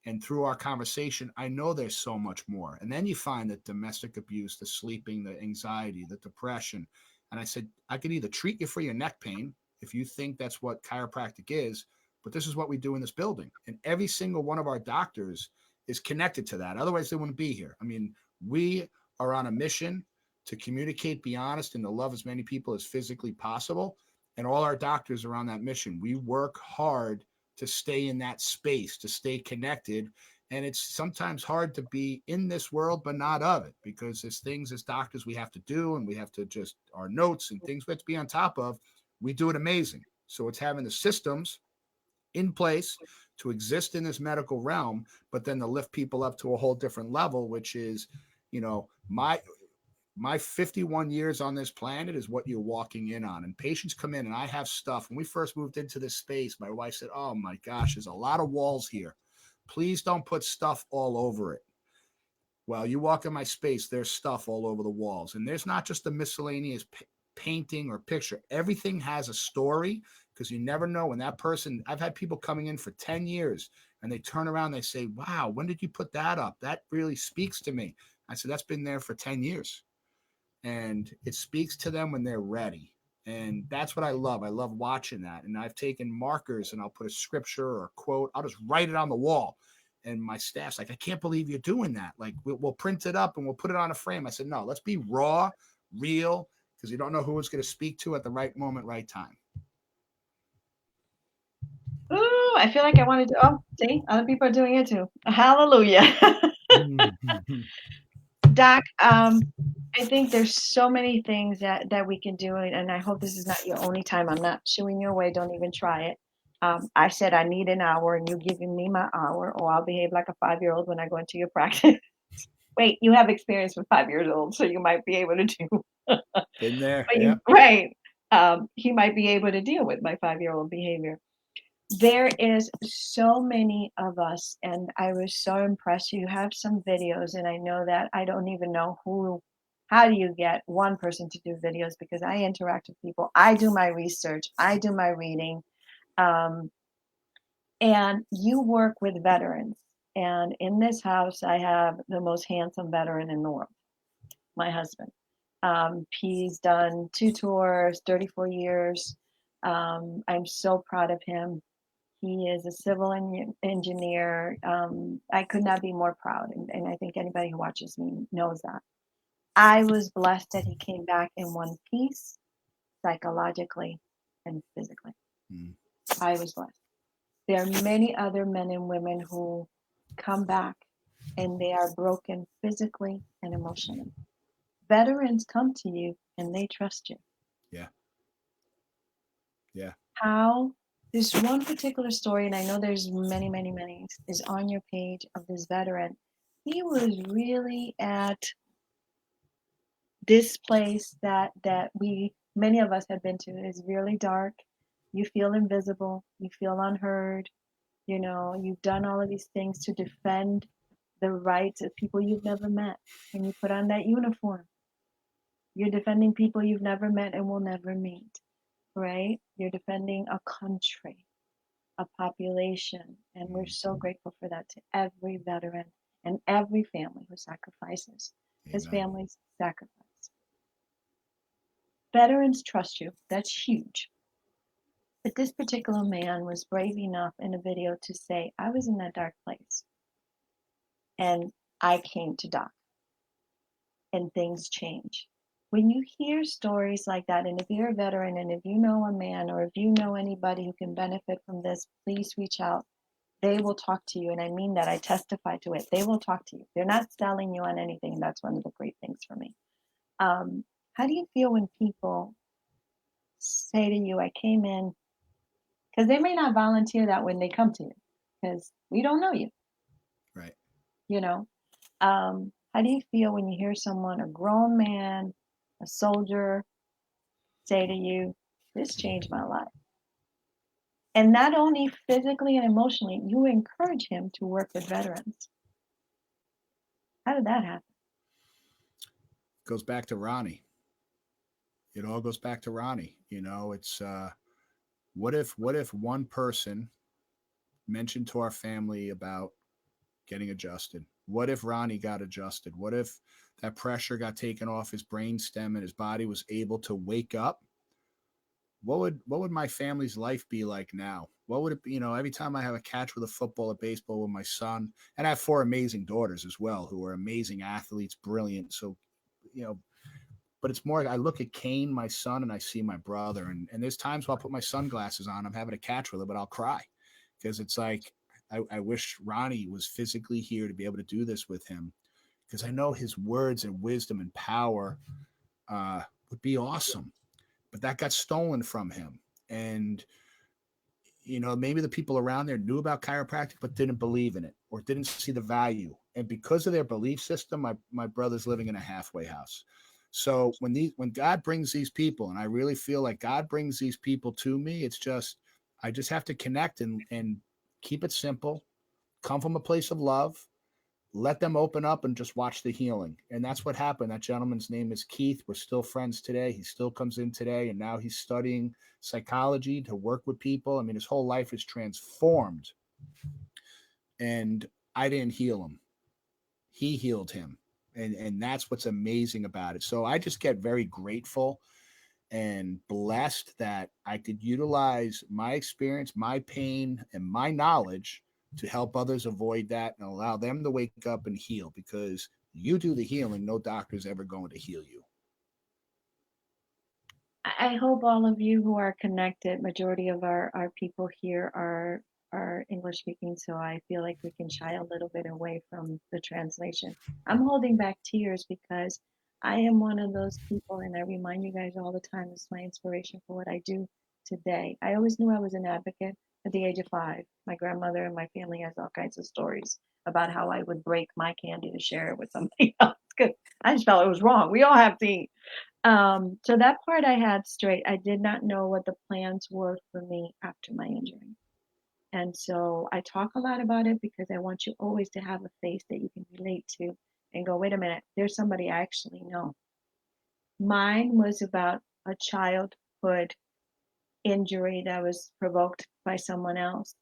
And through our conversation, I know there's so much more. And then you find that domestic abuse, the sleeping, the anxiety, the depression. And I said, I could either treat you for your neck pain if you think that's what chiropractic is, but this is what we do in this building. And every single one of our doctors is connected to that. Otherwise, they wouldn't be here. I mean, we are on a mission to communicate, be honest, and to love as many people as physically possible. And all our doctors are on that mission. We work hard to stay in that space, to stay connected. And it's sometimes hard to be in this world, but not of it, because there's things as doctors we have to do, and we have to just our notes and things we have to be on top of. We do it amazing. So it's having the systems in place to exist in this medical realm, but then to lift people up to a whole different level, which is, my 51 years on this planet is what you're walking in on. And patients come in and I have stuff. When we first moved into this space, my wife said, oh my gosh, there's a lot of walls here. Please don't put stuff all over it. Well, you walk in my space, there's stuff all over the walls. And there's not just a miscellaneous painting or picture. Everything has a story because you never know when that person, I've had people coming in for 10 years and they turn around, they say, wow, when did you put that up? That really speaks to me. I said, that's been there for 10 years. And it speaks to them when they're ready. And that's what I love. I love watching that. And I've taken markers and I'll put a scripture or a quote. I'll just write it on the wall. And my staff's like, I can't believe you're doing that. Like, we'll print it up and we'll put it on a frame. I said, no, let's be raw, real, because you don't know who it's going to speak to at the right moment, right time. Ooh, I feel like I wanted to. Oh, see, other people are doing it too. Hallelujah. Doc, I think there's so many things that we can do, and I hope this is not your only time. I'm not shooing your way. Don't even try it. I said I need an hour, and you're giving me my hour, or I'll behave like a 5-year-old when I go into your practice. Wait, you have experience with 5 years old, so you might be able to do. Been there, yeah. Right. He might be able to deal with my 5-year-old behavior. There is so many of us, and I was so impressed. You have some videos, and I know that I don't even know how do you get one person to do videos, because I interact with people. I do my research, I do my reading, and you work with veterans. And in this house, I have the most handsome veteran in the world, my husband. He's done 2 tours, 34 years. I'm so proud of him. He is a civil engineer. I could not be more proud. And I think anybody who watches me knows that. I was blessed that he came back in one piece, psychologically and physically. I was blessed. There are many other men and women who come back and they are broken physically and emotionally. Veterans come to you and they trust you. Yeah. Yeah. How this one particular story, and I know there's many, many, many, is on your page of this veteran. He was really at this place that we many of us have been to. It's really dark. You feel invisible. You feel unheard. You've done all of these things to defend the rights of people you've never met. When you put on that uniform, you're defending people you've never met and will never meet, right? You're defending a country, a population, and we're so grateful for that, to every veteran and every family who sacrifices, because Amen. families sacrifice. Veterans trust you. That's huge. But this particular man was brave enough in a video to say, I was in that dark place and I came to Doc, and things change. When you hear stories like that, and if you're a veteran and if you know a man or if you know anybody who can benefit from this, please reach out. They will talk to you. And I mean that. I testify to it. They will talk to you. They're not selling you on anything. That's one of the great things for me. How do you feel when people say to you, I came in, because they may not volunteer that when they come to you, because we don't know you, Right. you know? How do you feel when you hear someone, a grown man, a soldier, say to you, this changed my life? And not only physically and emotionally, you encourage him to work with veterans. How did that happen? Goes back to Ronnie. It all goes back to Ronnie. It's what if one person mentioned to our family about getting adjusted? What if Ronnie got adjusted? What if that pressure got taken off his brain stem and his body was able to wake up? What would my family's life be like now? What would it be? Every time I have a catch with a football or baseball with my son, and I have 4 amazing daughters as well who are amazing athletes, brilliant. So, you know, but it's more, I look at Kane, my son, and I see my brother. And there's times where I'll put my sunglasses on, I'm having a catch with him, but I'll cry because it's like, I wish Ronnie was physically here to be able to do this with him, because I know his words and wisdom and power would be awesome. But that got stolen from him. And, maybe the people around there knew about chiropractic, but didn't believe in it or didn't see the value. And because of their belief system, my brother's living in a halfway house. So when God brings these people, and I really feel like God brings these people to me, I just have to connect and keep it simple, come from a place of love, let them open up and just watch the healing. And that's what happened. That gentleman's name is Keith. We're still friends today. He still comes in today, and now he's studying psychology to work with people. I mean, his whole life is transformed. And I didn't heal him. He healed him. And that's what's amazing about it. So I just get very grateful and blessed that I could utilize my experience, my pain, and my knowledge to help others avoid that and allow them to wake up and heal, because you do the healing. No doctor's ever going to heal you. I hope all of you who are connected, majority of our people here are English speaking, so I feel like we can shy a little bit away from the translation. I'm holding back tears because I am one of those people, and I remind you guys all the time, it's my inspiration for what I do today. I always knew I was an advocate at the age of 5. My grandmother and my family has all kinds of stories about how I would break my candy to share it with somebody else because I just felt it was wrong. We all have to eat. So that part I had straight. I did not know what the plans were for me after my injury. And so I talk a lot about it because I want you always to have a face that you can relate to and go, wait a minute, there's somebody I actually know. Mine was about a childhood injury that was provoked by someone else.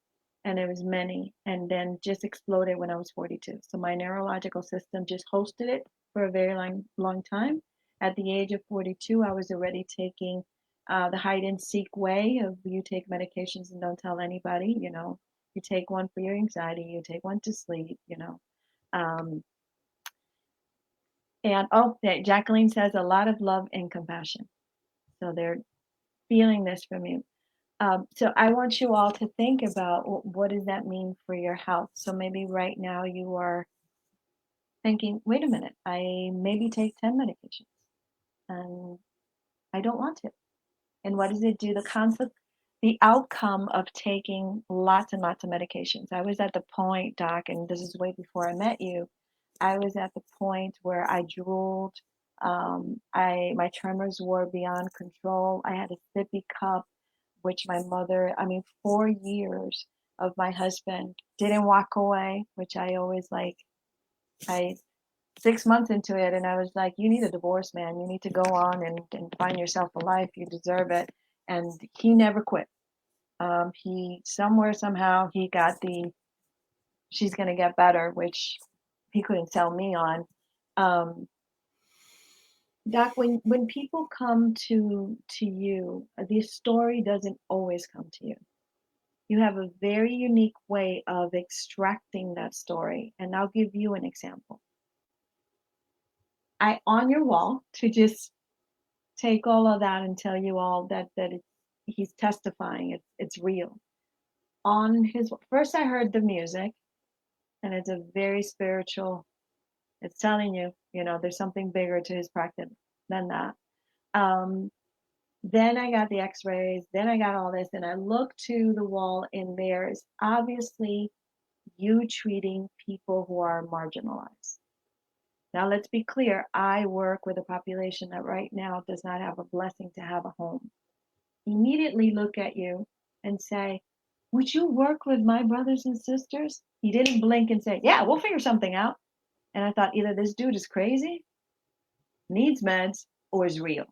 And it was many, and then just exploded when I was 42. So my neurological system just hosted it for a very long time. At the age of 42, I was already taking the hide and seek way of, you take medications and don't tell anybody. You take one for your anxiety, you take one to sleep. Um, and Jacqueline says a lot of love and compassion. So they're feeling this from you. So I want you all to think about, what does that mean for your health? So maybe right now you are thinking, wait a minute, I maybe take 10 medications and I don't want to. And what does it do? The outcome of taking lots and lots of medications. I was at the point, Doc, and this is way before I met you, I was at the point where I drooled. My tremors were beyond control. I had a sippy cup, which my mother, 4 years of my husband didn't walk away, which I always like. 6 months into it, and I was like, you need a divorce, man. You need to go on and find yourself a life. You deserve it. And he never quit. He somewhere, somehow, he got she's going to get better, which he couldn't sell me on. Doc, when people come to you, the story doesn't always come to you. You have a very unique way of extracting that story. And I'll give you an example. On your wall, to just take all of that and tell you all that he's testifying, it's real. On his first, I heard the music, and it's a very spiritual. It's telling you, there's something bigger to his practice than that. Then I got the X-rays. Then I got all this, and I looked to the wall, and there's obviously you treating people who are marginalized. Now, let's be clear. I work with a population that right now does not have a blessing to have a home. Immediately look at you and say, would you work with my brothers and sisters? He didn't blink and say, yeah, we'll figure something out. And I thought, either this dude is crazy, needs meds, or is real.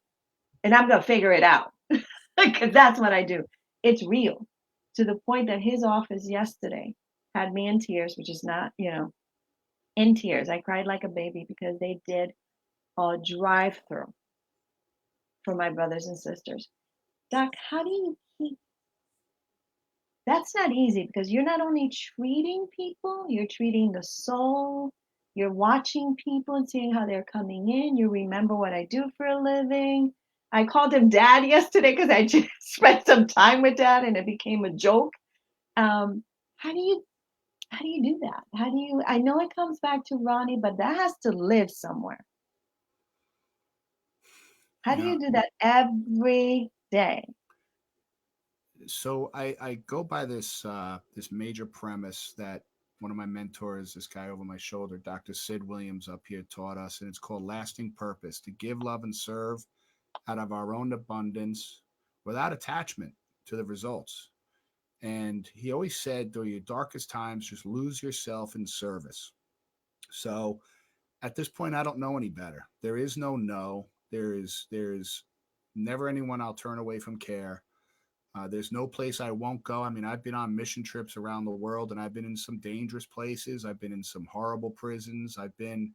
And I'm going to figure it out, because that's what I do. It's real, to the point that his office yesterday had me in tears, which is not, in tears. I cried like a baby because they did a drive-through for my brothers and sisters. Doc, how do you keep? That's not easy, because you're not only treating people, you're treating the soul. You're watching people and seeing how they're coming in. You remember what I do for a living. I called him Dad yesterday because I just spent some time with Dad and it became a joke. How do you do that? I know it comes back to Ronnie, but that has to live somewhere. How do you do that every day? So I go by this this major premise that one of my mentors, this guy over my shoulder, Dr. Sid Williams up here, taught us, and it's called lasting purpose: to give, love, and serve out of our own abundance without attachment to the results. And he always said, during your darkest times, just lose yourself in service. So at this point, I don't know any better. There is no no. There's never anyone I'll turn away from care. There's no place I won't go. I mean, I've been on mission trips around the world, and I've been in some dangerous places. I've been in some horrible prisons. And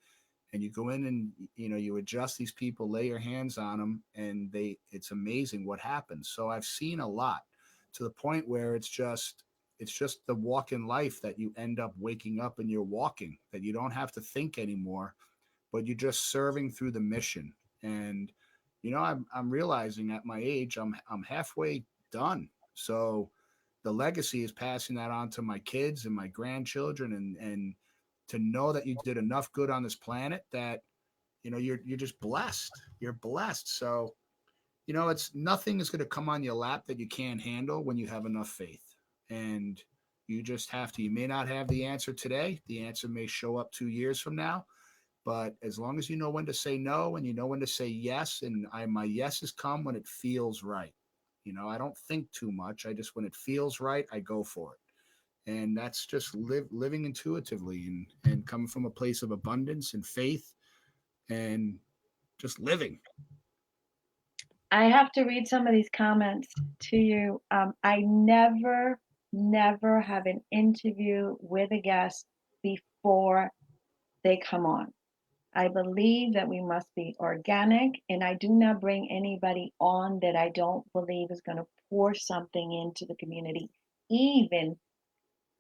you go in and you adjust these people, lay your hands on them, and it's amazing what happens. So I've seen a lot, to the point where it's just the walk in life that you end up waking up and you're walking, that you don't have to think anymore, but you're just serving through the mission. And I'm realizing at my age, I'm halfway done. So the legacy is passing that on to my kids and my grandchildren, and to know that you did enough good on this planet that you're just blessed. You're blessed. So it's nothing is going to come on your lap that you can't handle when you have enough faith. And you just have to. You may not have the answer today. The answer may show up 2 years from now. But as long as you know when to say no and you know when to say yes, and my yeses come when it feels right. I don't think too much. I just, when it feels right, I go for it. And that's just living intuitively, and coming from a place of abundance and faith, and just living. I have to read some of these comments to you. I never have an interview with a guest before they come on. I believe that we must be organic, and I do not bring anybody on that I don't believe is going to pour something into the community. Even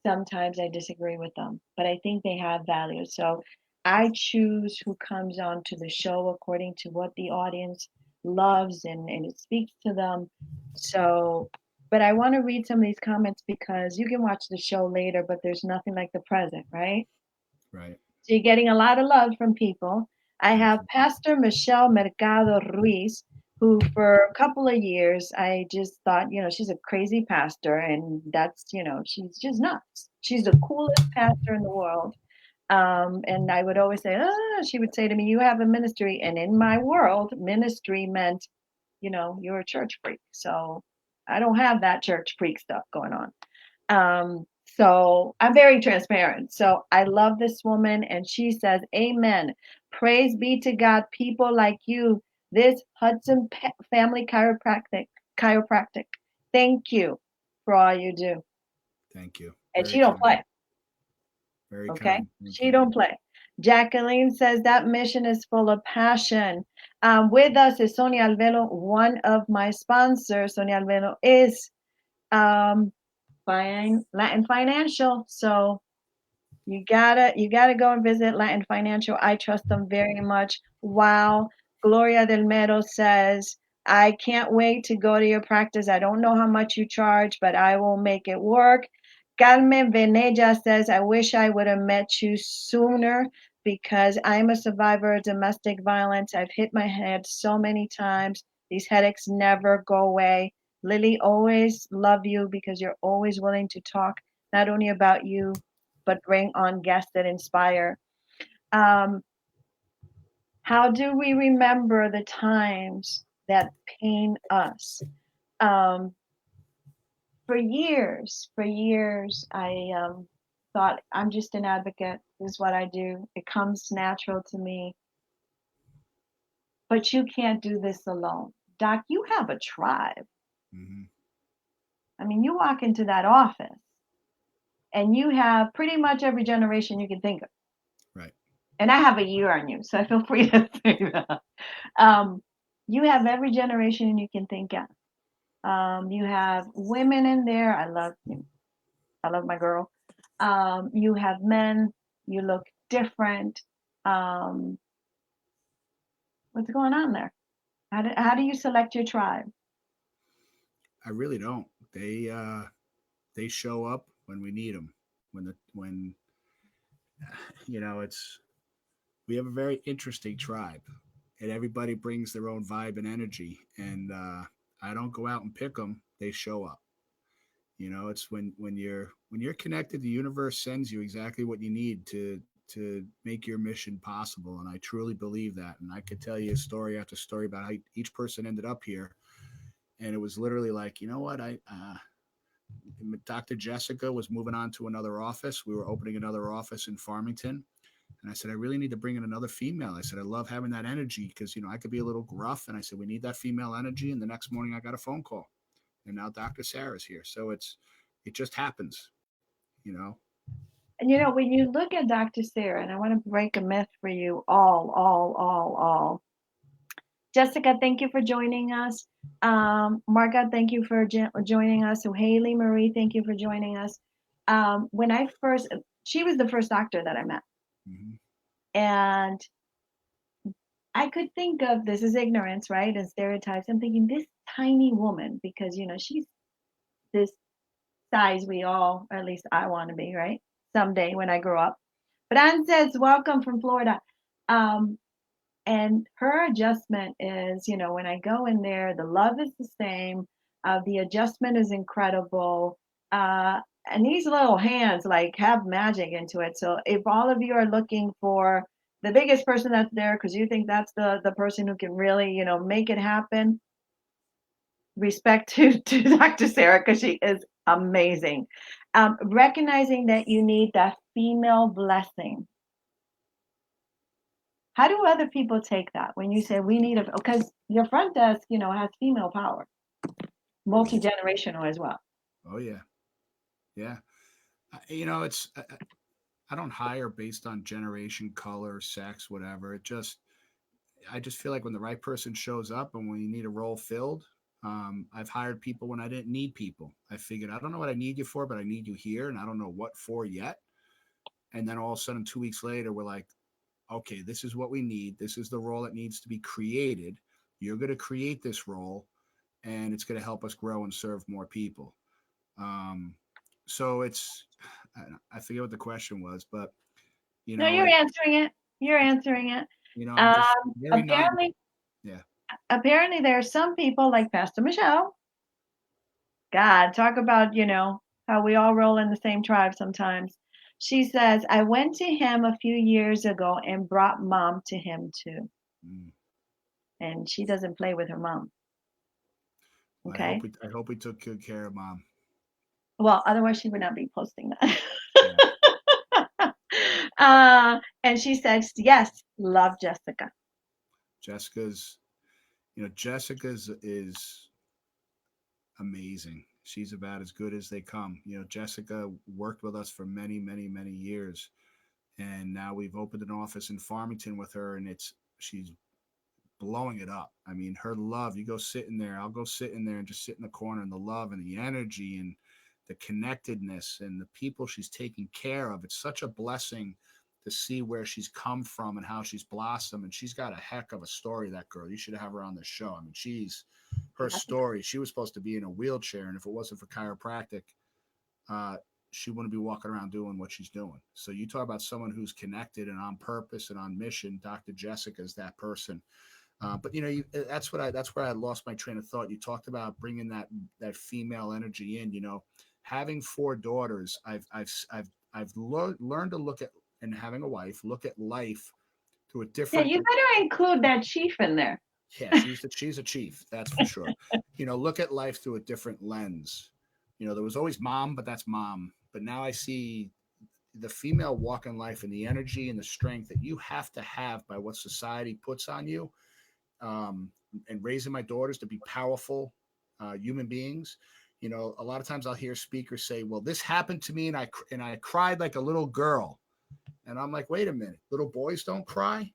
sometimes I disagree with them, but I think they have value. So I choose who comes on to the show according to what the audience loves, and it speaks to them. So, but I want to read some of these comments because you can watch the show later, but there's nothing like the present, right? Right. So you're getting a lot of love from people. I have Pastor Michelle Mercado Ruiz, who for a couple of years, I just thought, she's a crazy pastor, and that's, she's just nuts. She's the coolest pastor in the world. And I would always say, she would say to me, you have a ministry. And in my world, ministry meant, you're a church freak. So I don't have that church freak stuff going on. So I'm very transparent. So I love this woman, and she says, Amen. Praise be to God, people like you, this Hudson Family Chiropractic. Thank you. for all you do. Thank you. And Very she don't kind. play. Very Okay. kind. Thank She you. don't play. Jacqueline says that mission is full of passion. With us is Sonia Alvelo, one of my sponsors. Sonia Alvelo is um, Latin Financial. So you gotta go and visit Latin Financial. I trust them very much. Wow. Gloria Del Mero says, I can't wait to go to your practice. I don't know how much you charge, but I will make it work. Carmen Veneja says, I wish I would have met you sooner because I'm a survivor of domestic violence. I've hit my head so many times. These headaches never go away. Lily, always love you because you're always willing to talk not only about you, but bring on guests that inspire. Um, how do we remember the times that pain us? Um, for years, I thought I'm just an advocate. This is what I do. It comes natural to me. But you can't do this alone. Doc, you have a tribe. Hmm. I mean, you walk into that office and you have pretty much every generation you can think of. Right. And I have a year on you, so I feel free to say that. Um, you have every generation you can think of. You have women in there. I love my girl. You have men. You look different. Um, what's going on there? How do you select your tribe? I really don't. They show up when we need them. When it's we have a very interesting tribe, and everybody brings their own vibe and energy. And I don't go out and pick them; they show up. It's when you're connected, the universe sends you exactly what you need to make your mission possible. And I truly believe that. And I could tell you story after story about how each person ended up here. And it was literally like, you know what, I Dr. Jessica was moving on to another office. We were opening another office in Farmington. And I said, I really need to bring in another female. I said, I love having that energy because, I could be a little gruff. And I said, we need that female energy. And the next morning I got a phone call. And now Dr. Sarah's here. So it just happens, you know. And when you look at Dr. Sarah, and I want to break a myth for you all. Jessica, thank you for joining us. Marga, thank you for joining us. So Haley Marie, thank you for joining us. When I first, she was the first doctor that I met. Mm-hmm. And I could think of, this is ignorance, right? And stereotypes. I'm thinking this tiny woman, because, she's this size we all, or at least I want to be, right? Someday when I grow up. But Ann says, welcome from Florida. And her adjustment is, when I go in there, the love is the same. The adjustment is incredible. And these little hands like have magic into it. So if all of you are looking for the biggest person that's there because you think that's the person who can really, make it happen, respect to Dr. Sarah because she is amazing. Recognizing that you need that female blessing. How do other people take that when you say we need because your front desk, has female power, multi-generational as well. Oh yeah, yeah. It's I don't hire based on generation, color, sex, whatever. I just feel like when the right person shows up and when you need a role filled, I've hired people when I didn't need people. I figured I don't know what I need you for, but I need you here, and I don't know what for yet. And then all of a sudden, 2 weeks later, we're like, okay, this is what we need. This is the role that needs to be created. You're going to create this role, and it's going to help us grow and serve more people. Um, so I forget what the question was, but No, you're it, answering it. You're answering it. I'm just very not. Apparently, Yeah. apparently there are some people like Pastor Michelle. God, talk about, how we all roll in the same tribe sometimes. She says, I went to him a few years ago and brought mom to him too. Mm. And she doesn't play with her mom. Okay. I hope we took good care of mom. Well, otherwise she would not be posting that. Yeah. And she says, yes, love Jessica. Jessica's, Jessica's is amazing. She's about as good as they come. You know, Jessica worked with us for many, many, many years, and now we've opened an office in Farmington with her, and she's blowing it up. I mean, her love, you go sit in there, I'll go sit in there and just sit in the corner, and the love and the energy and the connectedness and the people she's taking care of. It's such a blessing to see where she's come from and how she's blossomed. And she's got a heck of a story, that girl. You should have her on the show. I mean, her story, she was supposed to be in a wheelchair, and if it wasn't for chiropractic, uh, she wouldn't be walking around doing what she's doing. So you talk about someone who's connected and on purpose and on mission. Dr. Jessica is that person. But you know, that's where I lost my train of thought. You talked about bringing that female energy in. You know, having 4 daughters, learned to look at, and having a wife, look at life through a Yeah, different. you better include that chief in there. Yeah, she's a chief, that's for sure. You know, look at life through a different lens. You know, there was always mom, but that's mom. But now I see the female walk in life and the energy and the strength that you have to have by what society puts on you, um, and raising my daughters to be powerful human beings. You know, a lot of times I'll hear speakers say, "Well, this happened to me, and I cried like a little girl," and I'm like, "Wait a minute, little boys don't cry."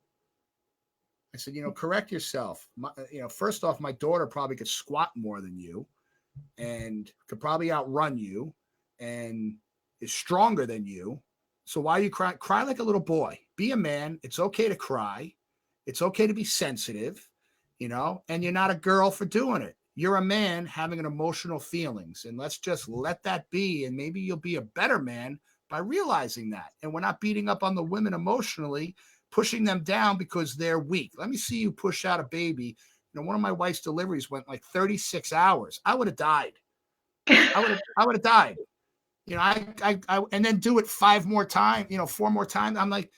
I said, "You know, correct yourself. First off, my daughter probably could squat more than you, and could probably outrun you, and is stronger than you. So why are you crying? Cry like a little boy. Be a man. It's okay to cry. It's okay to be sensitive, and you're not a girl for doing it. You're a man having an emotional feelings, and let's just let that be. And maybe you'll be a better man by realizing that. And we're not beating up on the women emotionally, pushing them down because they're weak. Let me see you push out a baby. One of my wife's deliveries went like 36 hours. I would have died. I would have died. And then do it 4 more times. I'm like,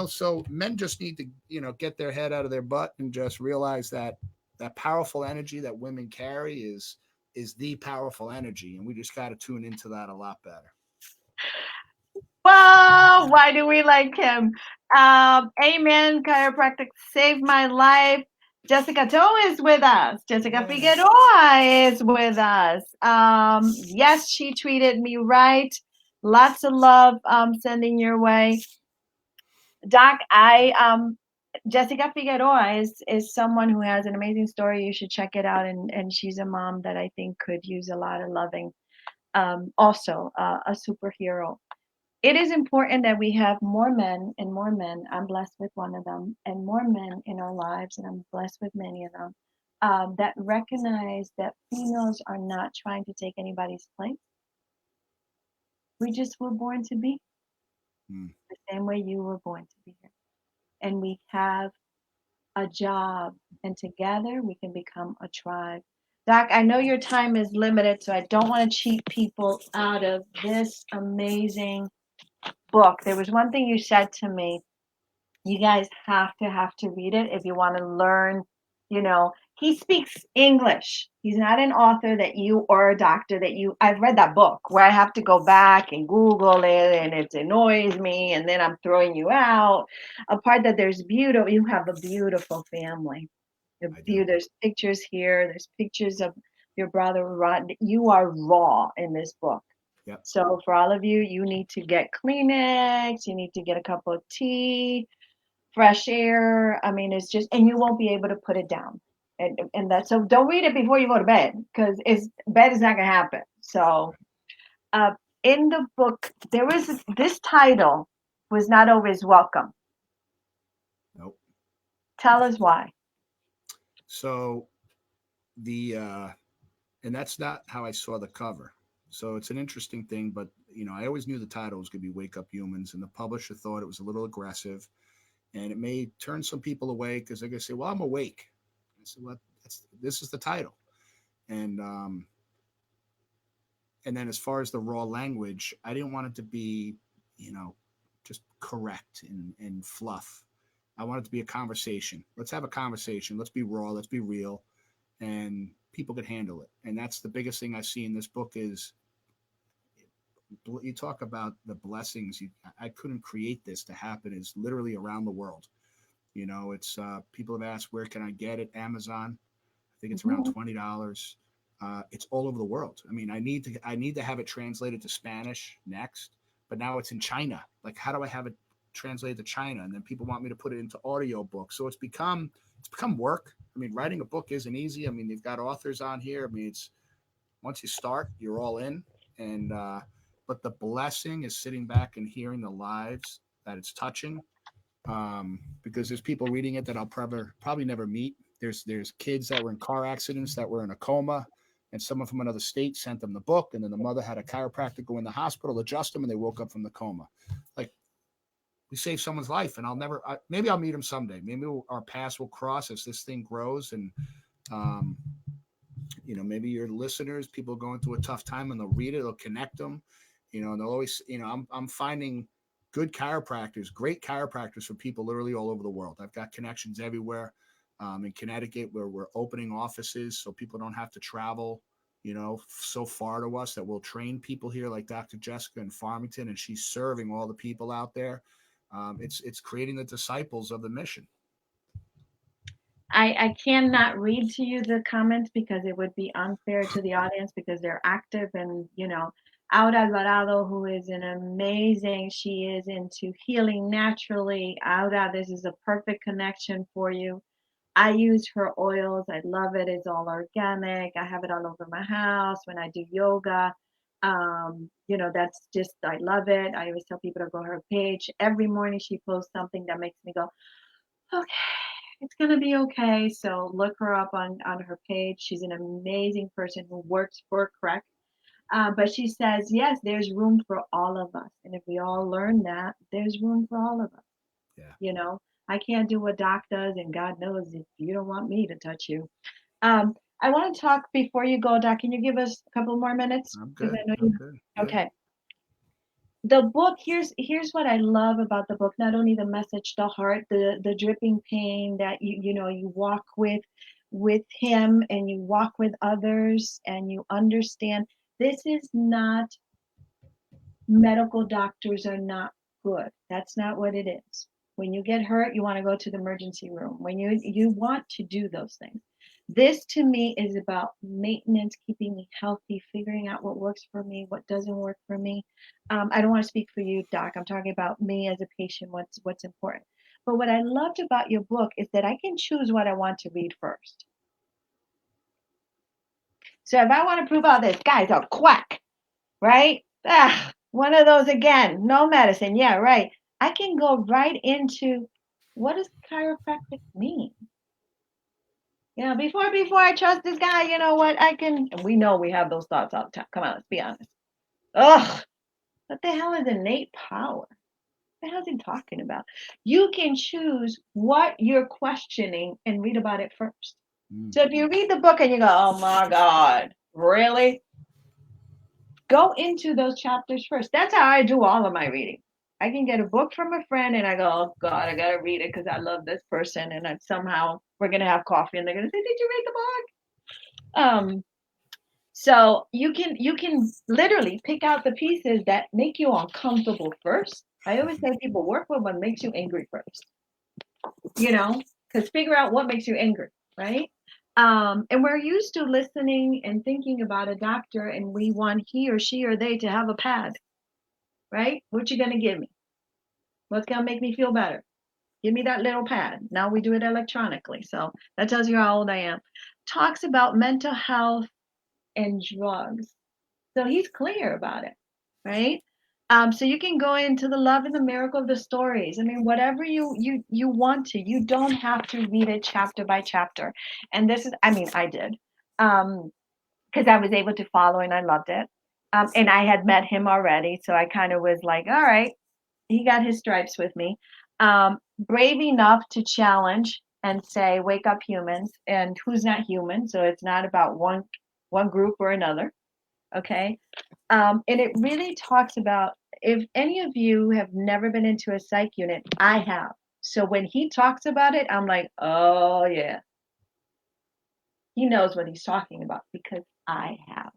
so men just need to, get their head out of their butt and just realize that that powerful energy that women carry is the powerful energy. And we just got to tune into that a lot better. Well, why do we like him? Amen. Chiropractic saved my life. Jessica Toe is with us. Jessica Figueroa is with us. Yes, she tweeted me right. Lots of love sending your way. Doc, Jessica Figueroa is someone who has an amazing story. You should check it out. And she's a mom that I think could use a lot of loving. Also, a superhero. It is important that we have more men and more men. I'm blessed with one of them, and more men in our lives, and I'm blessed with many of them, that recognize that females are not trying to take anybody's place. We just were born to be the same way you were born to be here. And we have a job, and together we can become a tribe. Doc, I know your time is limited, so I don't want to cheat people out of this amazing book. There was one thing you said to me. You guys have to read it if you want to learn. He speaks English. He's not an author that you, or a doctor that you. I've read that book where I have to go back and Google it, and it annoys me, and then I'm throwing you out. A part that there's beautiful. You have a beautiful family. There's pictures here. There's pictures of your brother Rod. You are raw in this book. Yep. So for all of you, you need to get Kleenex. You need to get a cup of tea, fresh air. I mean, it's just, and you won't be able to put it down. And that, so don't read it before you go to bed, because bed is not going to happen. So in the book, there was this title was not always welcome. Nope. Tell us why. So and that's not how I saw the cover. So it's an interesting thing, but I always knew the title was going to be Wake Up Humans, and the publisher thought it was a little aggressive, and it may turn some people away because they're going to say, well, I'm awake. I said, well, this is the title. And then as far as the raw language, I didn't want it to be, just correct and fluff. I want it to be a conversation. Let's have a conversation. Let's be raw. Let's be real. And people could handle it. And that's the biggest thing I see in this book is you talk about the blessings. I couldn't create this to happen. Is literally around the world. It's people have asked, where can I get it? Amazon. I think it's around $20. it's all over the world. I mean, I need to have it translated to Spanish next, but now it's in China. Like, how do I have it translated to China? And then people want me to put it into audio books. So it's become work. I mean, writing a book isn't easy. I mean, you've got authors on here. I mean, it's once you start, you're all in. And but the blessing is sitting back and hearing the lives that it's touching. Because there's people reading it that I'll probably never meet. There's kids that were in car accidents that were in a coma, and someone from another state sent them the book, and then the mother had a chiropractor go in the hospital, adjust them, and they woke up from the coma. Like, we saved someone's life, and maybe I'll meet him someday. Maybe our paths will cross as this thing grows, and um, maybe your listeners, people going through a tough time, and they'll read it, they'll connect them, and they'll always, I'm finding good chiropractors, great chiropractors for people literally all over the world. I've got connections everywhere. In Connecticut, where we're opening offices so people don't have to travel, so far to us, that we'll train people here, like Dr. Jessica in Farmington, and she's serving all the people out there. It's creating the disciples of the mission. I cannot read to you the comments because it would be unfair to the audience because they're active and, Aura Alvarado, who is an amazing, she is into healing naturally. Aura, this is a perfect connection for you. I use her oils. I love it. It's all organic. I have it all over my house when I do yoga. That's just, I love it. I always tell people to go to her page. Every morning she posts something that makes me go, okay, it's going to be okay. So look her up on her page. She's an amazing person who works for CREC. But she says, yes, there's room for all of us. And if we all learn that, there's room for all of us. Yeah. I can't do what Doc does, and God knows if you don't want me to touch you. I want to talk before you go, Doc. Can you give us a couple more minutes? I'm Because good. I know I'm you. good. Okay. Yeah. The book, here's what I love about the book. Not only the message, the heart, the dripping pain that you walk with him and you walk with others and you understand. This is not medical doctors are not good. That's not what it is. When you get hurt, you want to go to the emergency room. When you want to do those things. This to me is about maintenance, keeping me healthy, figuring out what works for me, what doesn't work for me. I don't want to speak for you, Doc. I'm talking about me as a patient, what's important. But what I loved about your book is that I can choose what I want to read first. So if I want to prove, this guy's a quack, right? One of those again, no medicine. Yeah, right. I can go right into what does chiropractic mean? Before I trust this guy, you know what? We know we have those thoughts all the time. Come on, let's be honest. Ugh, what the hell is innate power? What the hell is he talking about? You can choose what you're questioning and read about it first. So if you read the book and you go, oh my God, really? Go into those chapters first. That's how I do all of my reading. I can get a book from a friend and I go, oh God, I gotta read it because I love this person, and somehow we're gonna have coffee and they're gonna say, did you read the book? So you can literally pick out the pieces that make you uncomfortable first. I always say people work with what makes you angry first. Because figure out what makes you angry, right? And we're used to listening and thinking about a doctor, and we want he or she or they to have a pad, right? What you gonna give me? What's gonna make me feel better? Give me that little pad. Now we do it electronically, so that tells you how old I am. Talks about mental health and drugs, so he's clear about it, right? So you can go into the love and the miracle of the stories. I mean, whatever you want to. You don't have to read it chapter by chapter. And this is, I mean, I did, because I was able to follow and I loved it. And I had met him already, so I kind of was like, all right, he got his stripes with me. Brave enough to challenge and say, wake up, humans, and who's not human. So it's not about one group or another. Okay. And it really talks about, if any of you have never been into a psych unit, I have. So when he talks about it, I'm like, oh yeah, he knows what he's talking about because I have.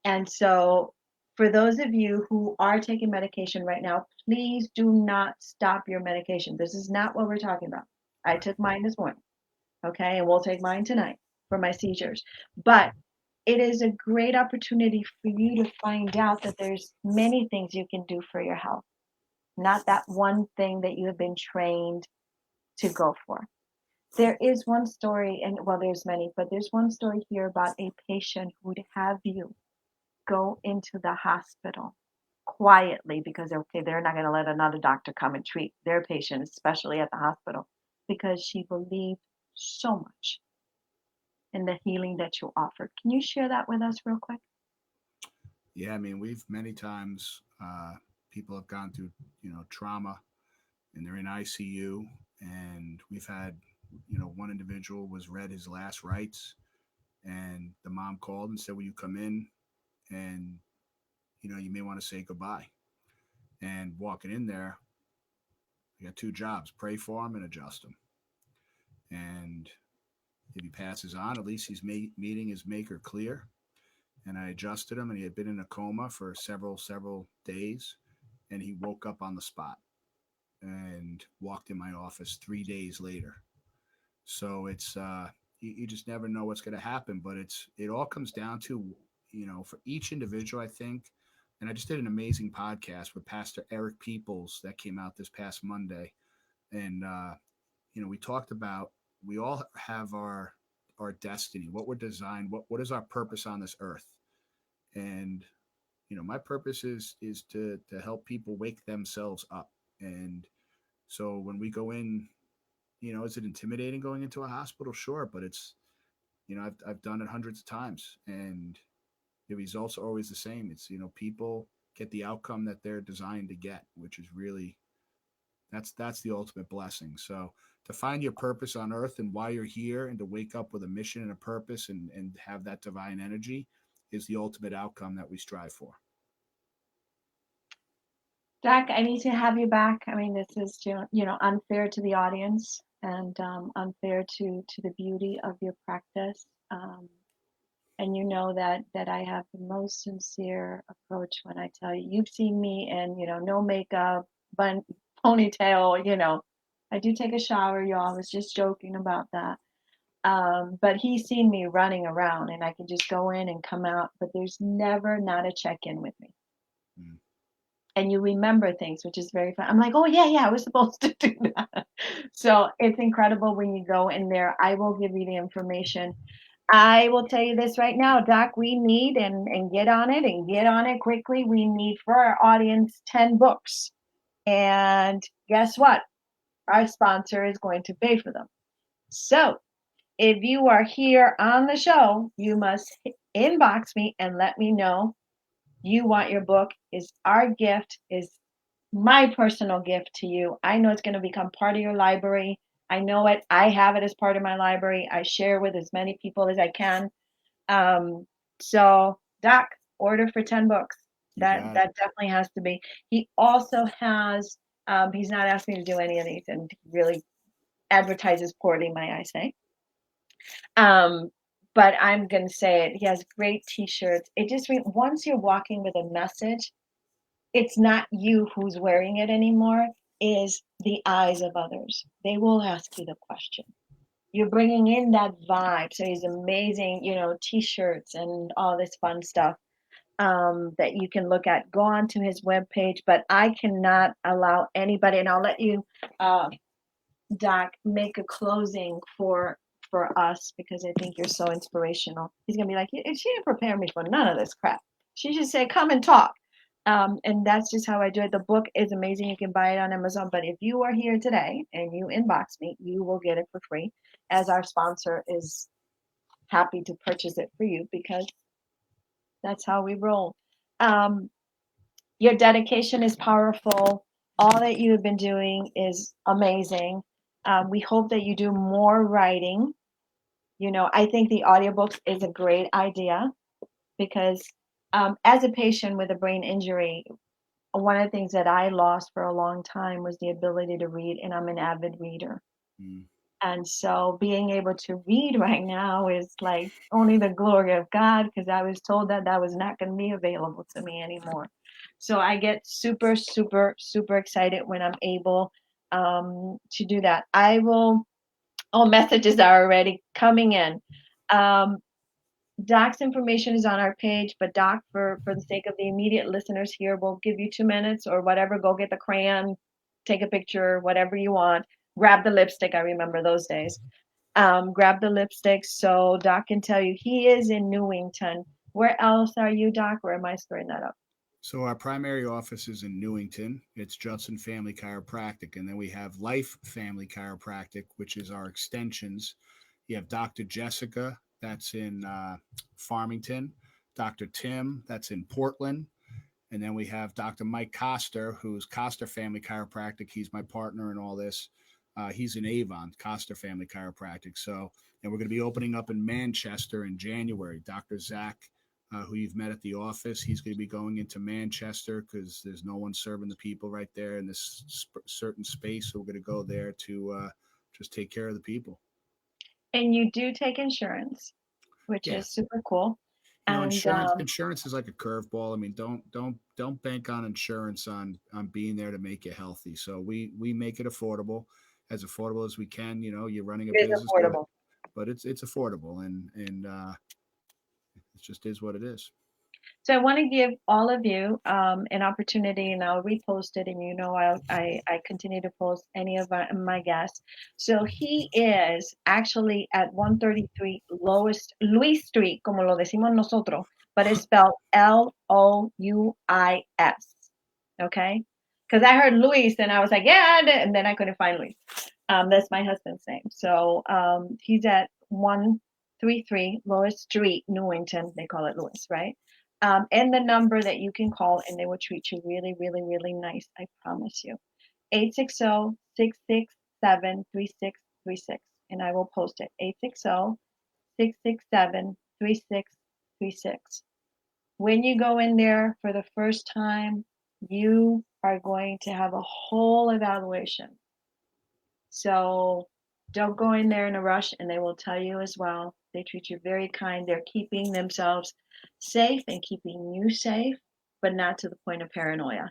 And so for those of you who are taking medication right now, please do not stop your medication. This is not what we're talking about. I took mine this morning. Okay. And we'll take mine tonight. for my seizures. But it is a great opportunity for you to find out that there's many things you can do for your health, not that one thing that you have been trained to go for. There is one story, and well, there's many, but there's one story here about a patient who would have you go into the hospital quietly because, okay, they're not going to let another doctor come and treat their patient, especially at the hospital, because she believed so much in the healing that you offered. Can you share that with us real quick? Yeah, I mean, we've many times people have gone through, trauma, and they're in ICU, and we've had, one individual was read his last rites, and the mom called and said, "Will you come in? And you may want to say goodbye." And walking in there, I got two jobs: pray for him and adjust him. And if he passes on, at least he's meeting his maker clear. And I adjusted him, and he had been in a coma for several days, and he woke up on the spot and walked in my office 3 days later. So it's you just never know what's going to happen, but it all comes down to, for each individual, I think. And I just did an amazing podcast with Pastor Eric Peoples that came out this past Monday, and we talked about, we all have our destiny, what we're designed, what is our purpose on this earth. And my purpose is to help people wake themselves up. And so when we go in, is it intimidating going into a hospital? Sure, but it's, I've done it hundreds of times, and the results are always the same. It's, people get the outcome that they're designed to get, which is really, that's the ultimate blessing. So to find your purpose on earth and why you're here, and to wake up with a mission and a purpose, and have that divine energy, is the ultimate outcome that we strive for. Jack, I need to have you back. I mean, this is unfair to the audience, and unfair to the beauty of your practice. And you know that I have the most sincere approach when I tell you. You've seen me in no makeup, bun, ponytail. I do take a shower, y'all. I was just joking about that. But he's seen me running around, and I can just go in and come out, but there's never not a check-in with me. Mm. And you remember things, which is very fun. I'm like, oh yeah, I was supposed to do that. So it's incredible when you go in there. I will give you the information. I will tell you this right now, Doc, we need, and get on it, and get on it quickly. We need for our audience 10 books. And guess what? Our sponsor is going to pay for them. So if you are here on the show, you must inbox me and let me know you want your book. Is our gift, is my personal gift to you. I know it's going to become part of your library. I know it. I have it as part of my library. I share with as many people as I can. So Doc, order for 10 books. That definitely has to be. He also has, he's not asking me to do any of these, and really advertises poorly, may I say. But I'm going to say it. He has great t-shirts. It just means once you're walking with a message, it's not you who's wearing it anymore, is the eyes of others. They will ask you the question. You're bringing in that vibe. So he's amazing, t-shirts and all this fun stuff that you can look at. Go on to his webpage, but I cannot allow anybody, and I'll let you, Doc, make a closing for us, because I think you're so inspirational. He's gonna be like, she didn't prepare me for none of this crap. She just said, come and talk. And that's just how I do it. The book is amazing. You can buy it on Amazon. But if you are here today and you inbox me, you will get it for free, as our sponsor is happy to purchase it for you, because that's how we roll. Your dedication is powerful. All that you have been doing is amazing. We hope that you do more writing. I think the audiobooks is a great idea, because as a patient with a brain injury, one of the things that I lost for a long time was the ability to read, and I'm an avid reader. Mm. And so being able to read right now is like only the glory of God, because I was told that was not going to be available to me anymore. So I get super, super, super excited when I'm able to do that. Messages are already coming in. Doc's information is on our page, but Doc, for the sake of the immediate listeners here, we'll give you 2 minutes or whatever. Go get the crayon, take a picture, whatever you want. Grab the lipstick. I remember those days. Grab the lipstick so Doc can tell you he is in Newington. Where else are you, Doc? Or am I screwing that up? So our primary office is in Newington. It's Judson Family Chiropractic. And then we have Life Family Chiropractic, which is our extensions. You have Dr. Jessica, that's in Farmington. Dr. Tim, that's in Portland. And then we have Dr. Mike Coster, who's Coster Family Chiropractic. He's my partner in all this. He's in Avon, Coster Family Chiropractic. So, and we're going to be opening up in Manchester in January. Dr. Zach, who you've met at the office, he's going to be going into Manchester because there's no one serving the people right there in this certain space. So we're going to go there to just take care of the people. And you do take insurance, which is super cool. You know, insurance is like a curveball. I mean, don't bank on insurance on being there to make you healthy. So we make it affordable as we can. You know, you're running a business, but it's affordable, and it just is what it is. So I want to give all of you an opportunity, and I'll repost it. And you know, I continue to post any of my guests. So he is actually at 133 Louis Street, como lo decimos nosotros, but it's spelled Louis. Okay, because I heard Luis and I was like, yeah, and then I couldn't find Luis. That's my husband's name. So he's at 133 Louis Street, Newington. They call it Louis, right? And the number that you can call, and they will treat you really, really, really nice. I promise you. 860-667-3636. And I will post it. 860-667-3636. When you go in there for the first time, you are going to have a whole evaluation. So don't go in there in a rush, and they will tell you as well. They treat you very kind. They're keeping themselves safe and keeping you safe, but not to the point of paranoia,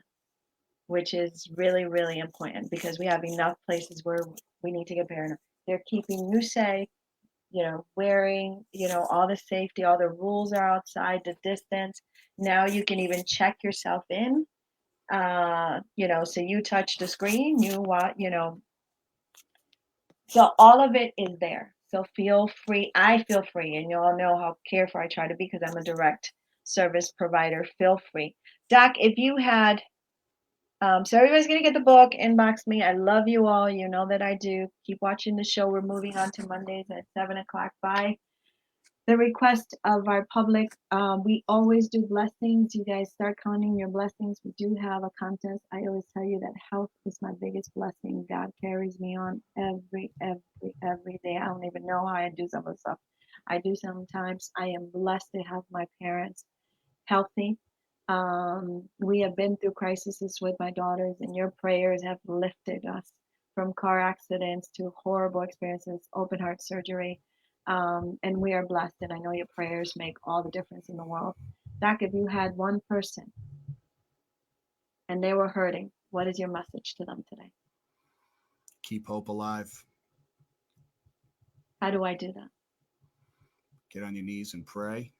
which is really, really important because we have enough places where we need to get paranoid. They're keeping you safe, you know, wearing, you know, all the safety, all the rules are outside, the distance. Now you can even check yourself in, you know, so you touch the screen, you know, so all of it is there. So feel free. I feel free, and you all know how careful I try to be because I'm a direct service provider. Feel free. Doc, if you had, so everybody's going to get the book, inbox me. I love you all. You know that I do. Keep watching the show. We're moving on to Mondays at 7 o'clock. Bye. The request of our public, we always do blessings. You guys start counting your blessings. We do have a contest. I always tell you that health is my biggest blessing. God carries me on every day. I don't even know how I do some of the stuff I do sometimes. I am blessed to have my parents healthy. We have been through crises with my daughters, and your prayers have lifted us from car accidents to horrible experiences, open heart surgery. And we are blessed, and I know your prayers make all the difference in the world. Doc, if you had one person and they were hurting, what is your message to them today? Keep hope alive. How do I do that? Get on your knees and pray.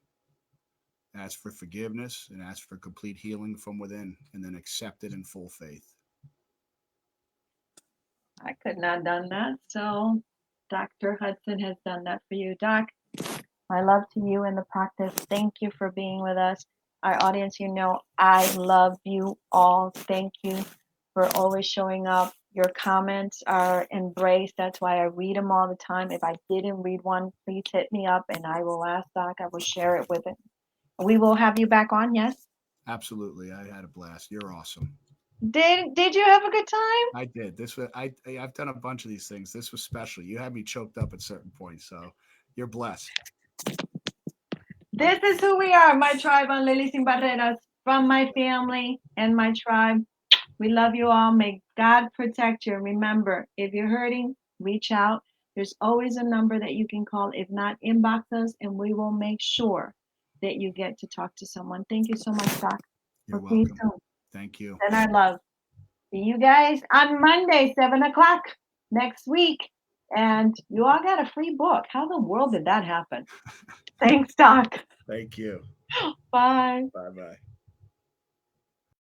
Ask for forgiveness and ask for complete healing from within, and then accept it in full faith. I could not have done that, so Dr. Hudson has done that for you. Doc, my love to you in the practice. Thank you for being with us. Our audience, you know, I love you all. Thank you for always showing up. Your comments are embraced. That's why I read them all the time. If I didn't read one, please hit me up and I will ask Doc. I will share it with him. We will have you back on, yes? Absolutely. I had a blast. You're awesome. Did you have a good time? I did. I've done a bunch of these things. This was special. You had me choked up at certain points, so you're blessed. This is who we are, my tribe on Lily Sin Barreras, from my family and my tribe. We love you all. May God protect you. Remember, if you're hurting, reach out. There's always a number that you can call. If not, inbox us, and we will make sure that you get to talk to someone. Thank you so much, Doc. You're welcome. Thank you. And I love. See you guys on Monday, 7 o'clock next week. And you all got a free book. How in the world did that happen? Thanks, Doc. Thank you. Bye. Bye bye.